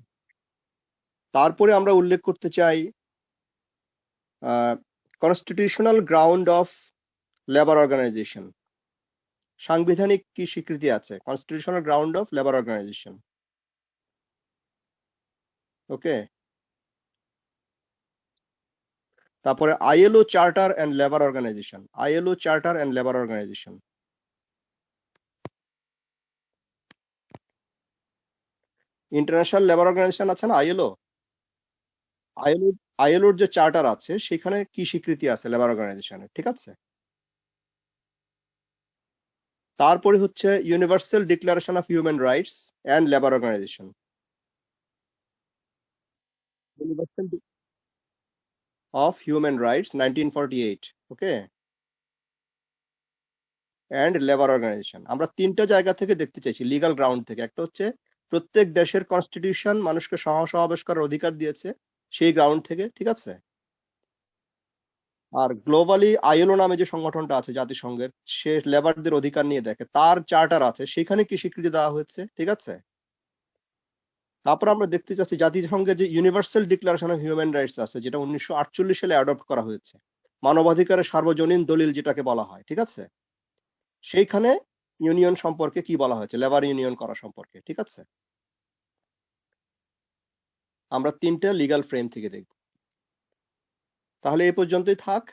তারপরে আমরা উল্লেখ করতে চাই constitutional ground of labour organization. সাংবিধানিক কি স্বীকৃতি আছে constitutional ground of labour organization. Okay, তারপরে ILO charter and labour organization. ILO charter and labour organization. International labour organization আছে না আইএলও, আইএলও আইএলওর যে চার্টার আছে সেখানে কি স্বীকৃতি আছে লেবার অর্গানাইজেশনের, ঠিক আছে। তারপরে হচ্ছে universal declaration of human rights and labour organisation. Universal of human rights 1948। Okay, and labour organisation. আমরা তিনটা জায়গা থেকে দেখতে চাইছি লিগ্যাল গ্রাউন্ড থেকে। একটা হচ্ছে প্রত্যেক দেশের কনস্টিটিউশন মানুষকে সমাবেশ করার অধিকার দিয়েছে সেই গ্রাউন্ড থেকে, ঠিক আছে। আর গ্লোবালি আইএলও নামে যে সংগঠনটা আছে জাতিসংঘের, সে লেবারদের অধিকার নিয়ে দেখে, তার চার্টার আছে, সেখানে কি স্বীকৃতি দেওয়া হয়েছে, ঠিক আছে। তারপর আমরা দেখতে চাচ্ছি জাতিসংঘের যে universal declaration of human rights আছে, যেটা 1948 সালে অ্যাডপ্ট করা হয়েছে, মানবাধিকারের সার্বজনীন দলিল যেটাকে বলা হয়, ঠিক আছে। সেইখানে ইউনিয়ন সম্পর্কে কি বলা হয়েছে, লেবার ইউনিয়ন করা সম্পর্কে, ঠিক আছে। আমরা তিনটা লিগ্যাল ফ্রেম থেকে দেখব। তাহলে এই পর্যন্তই থাক।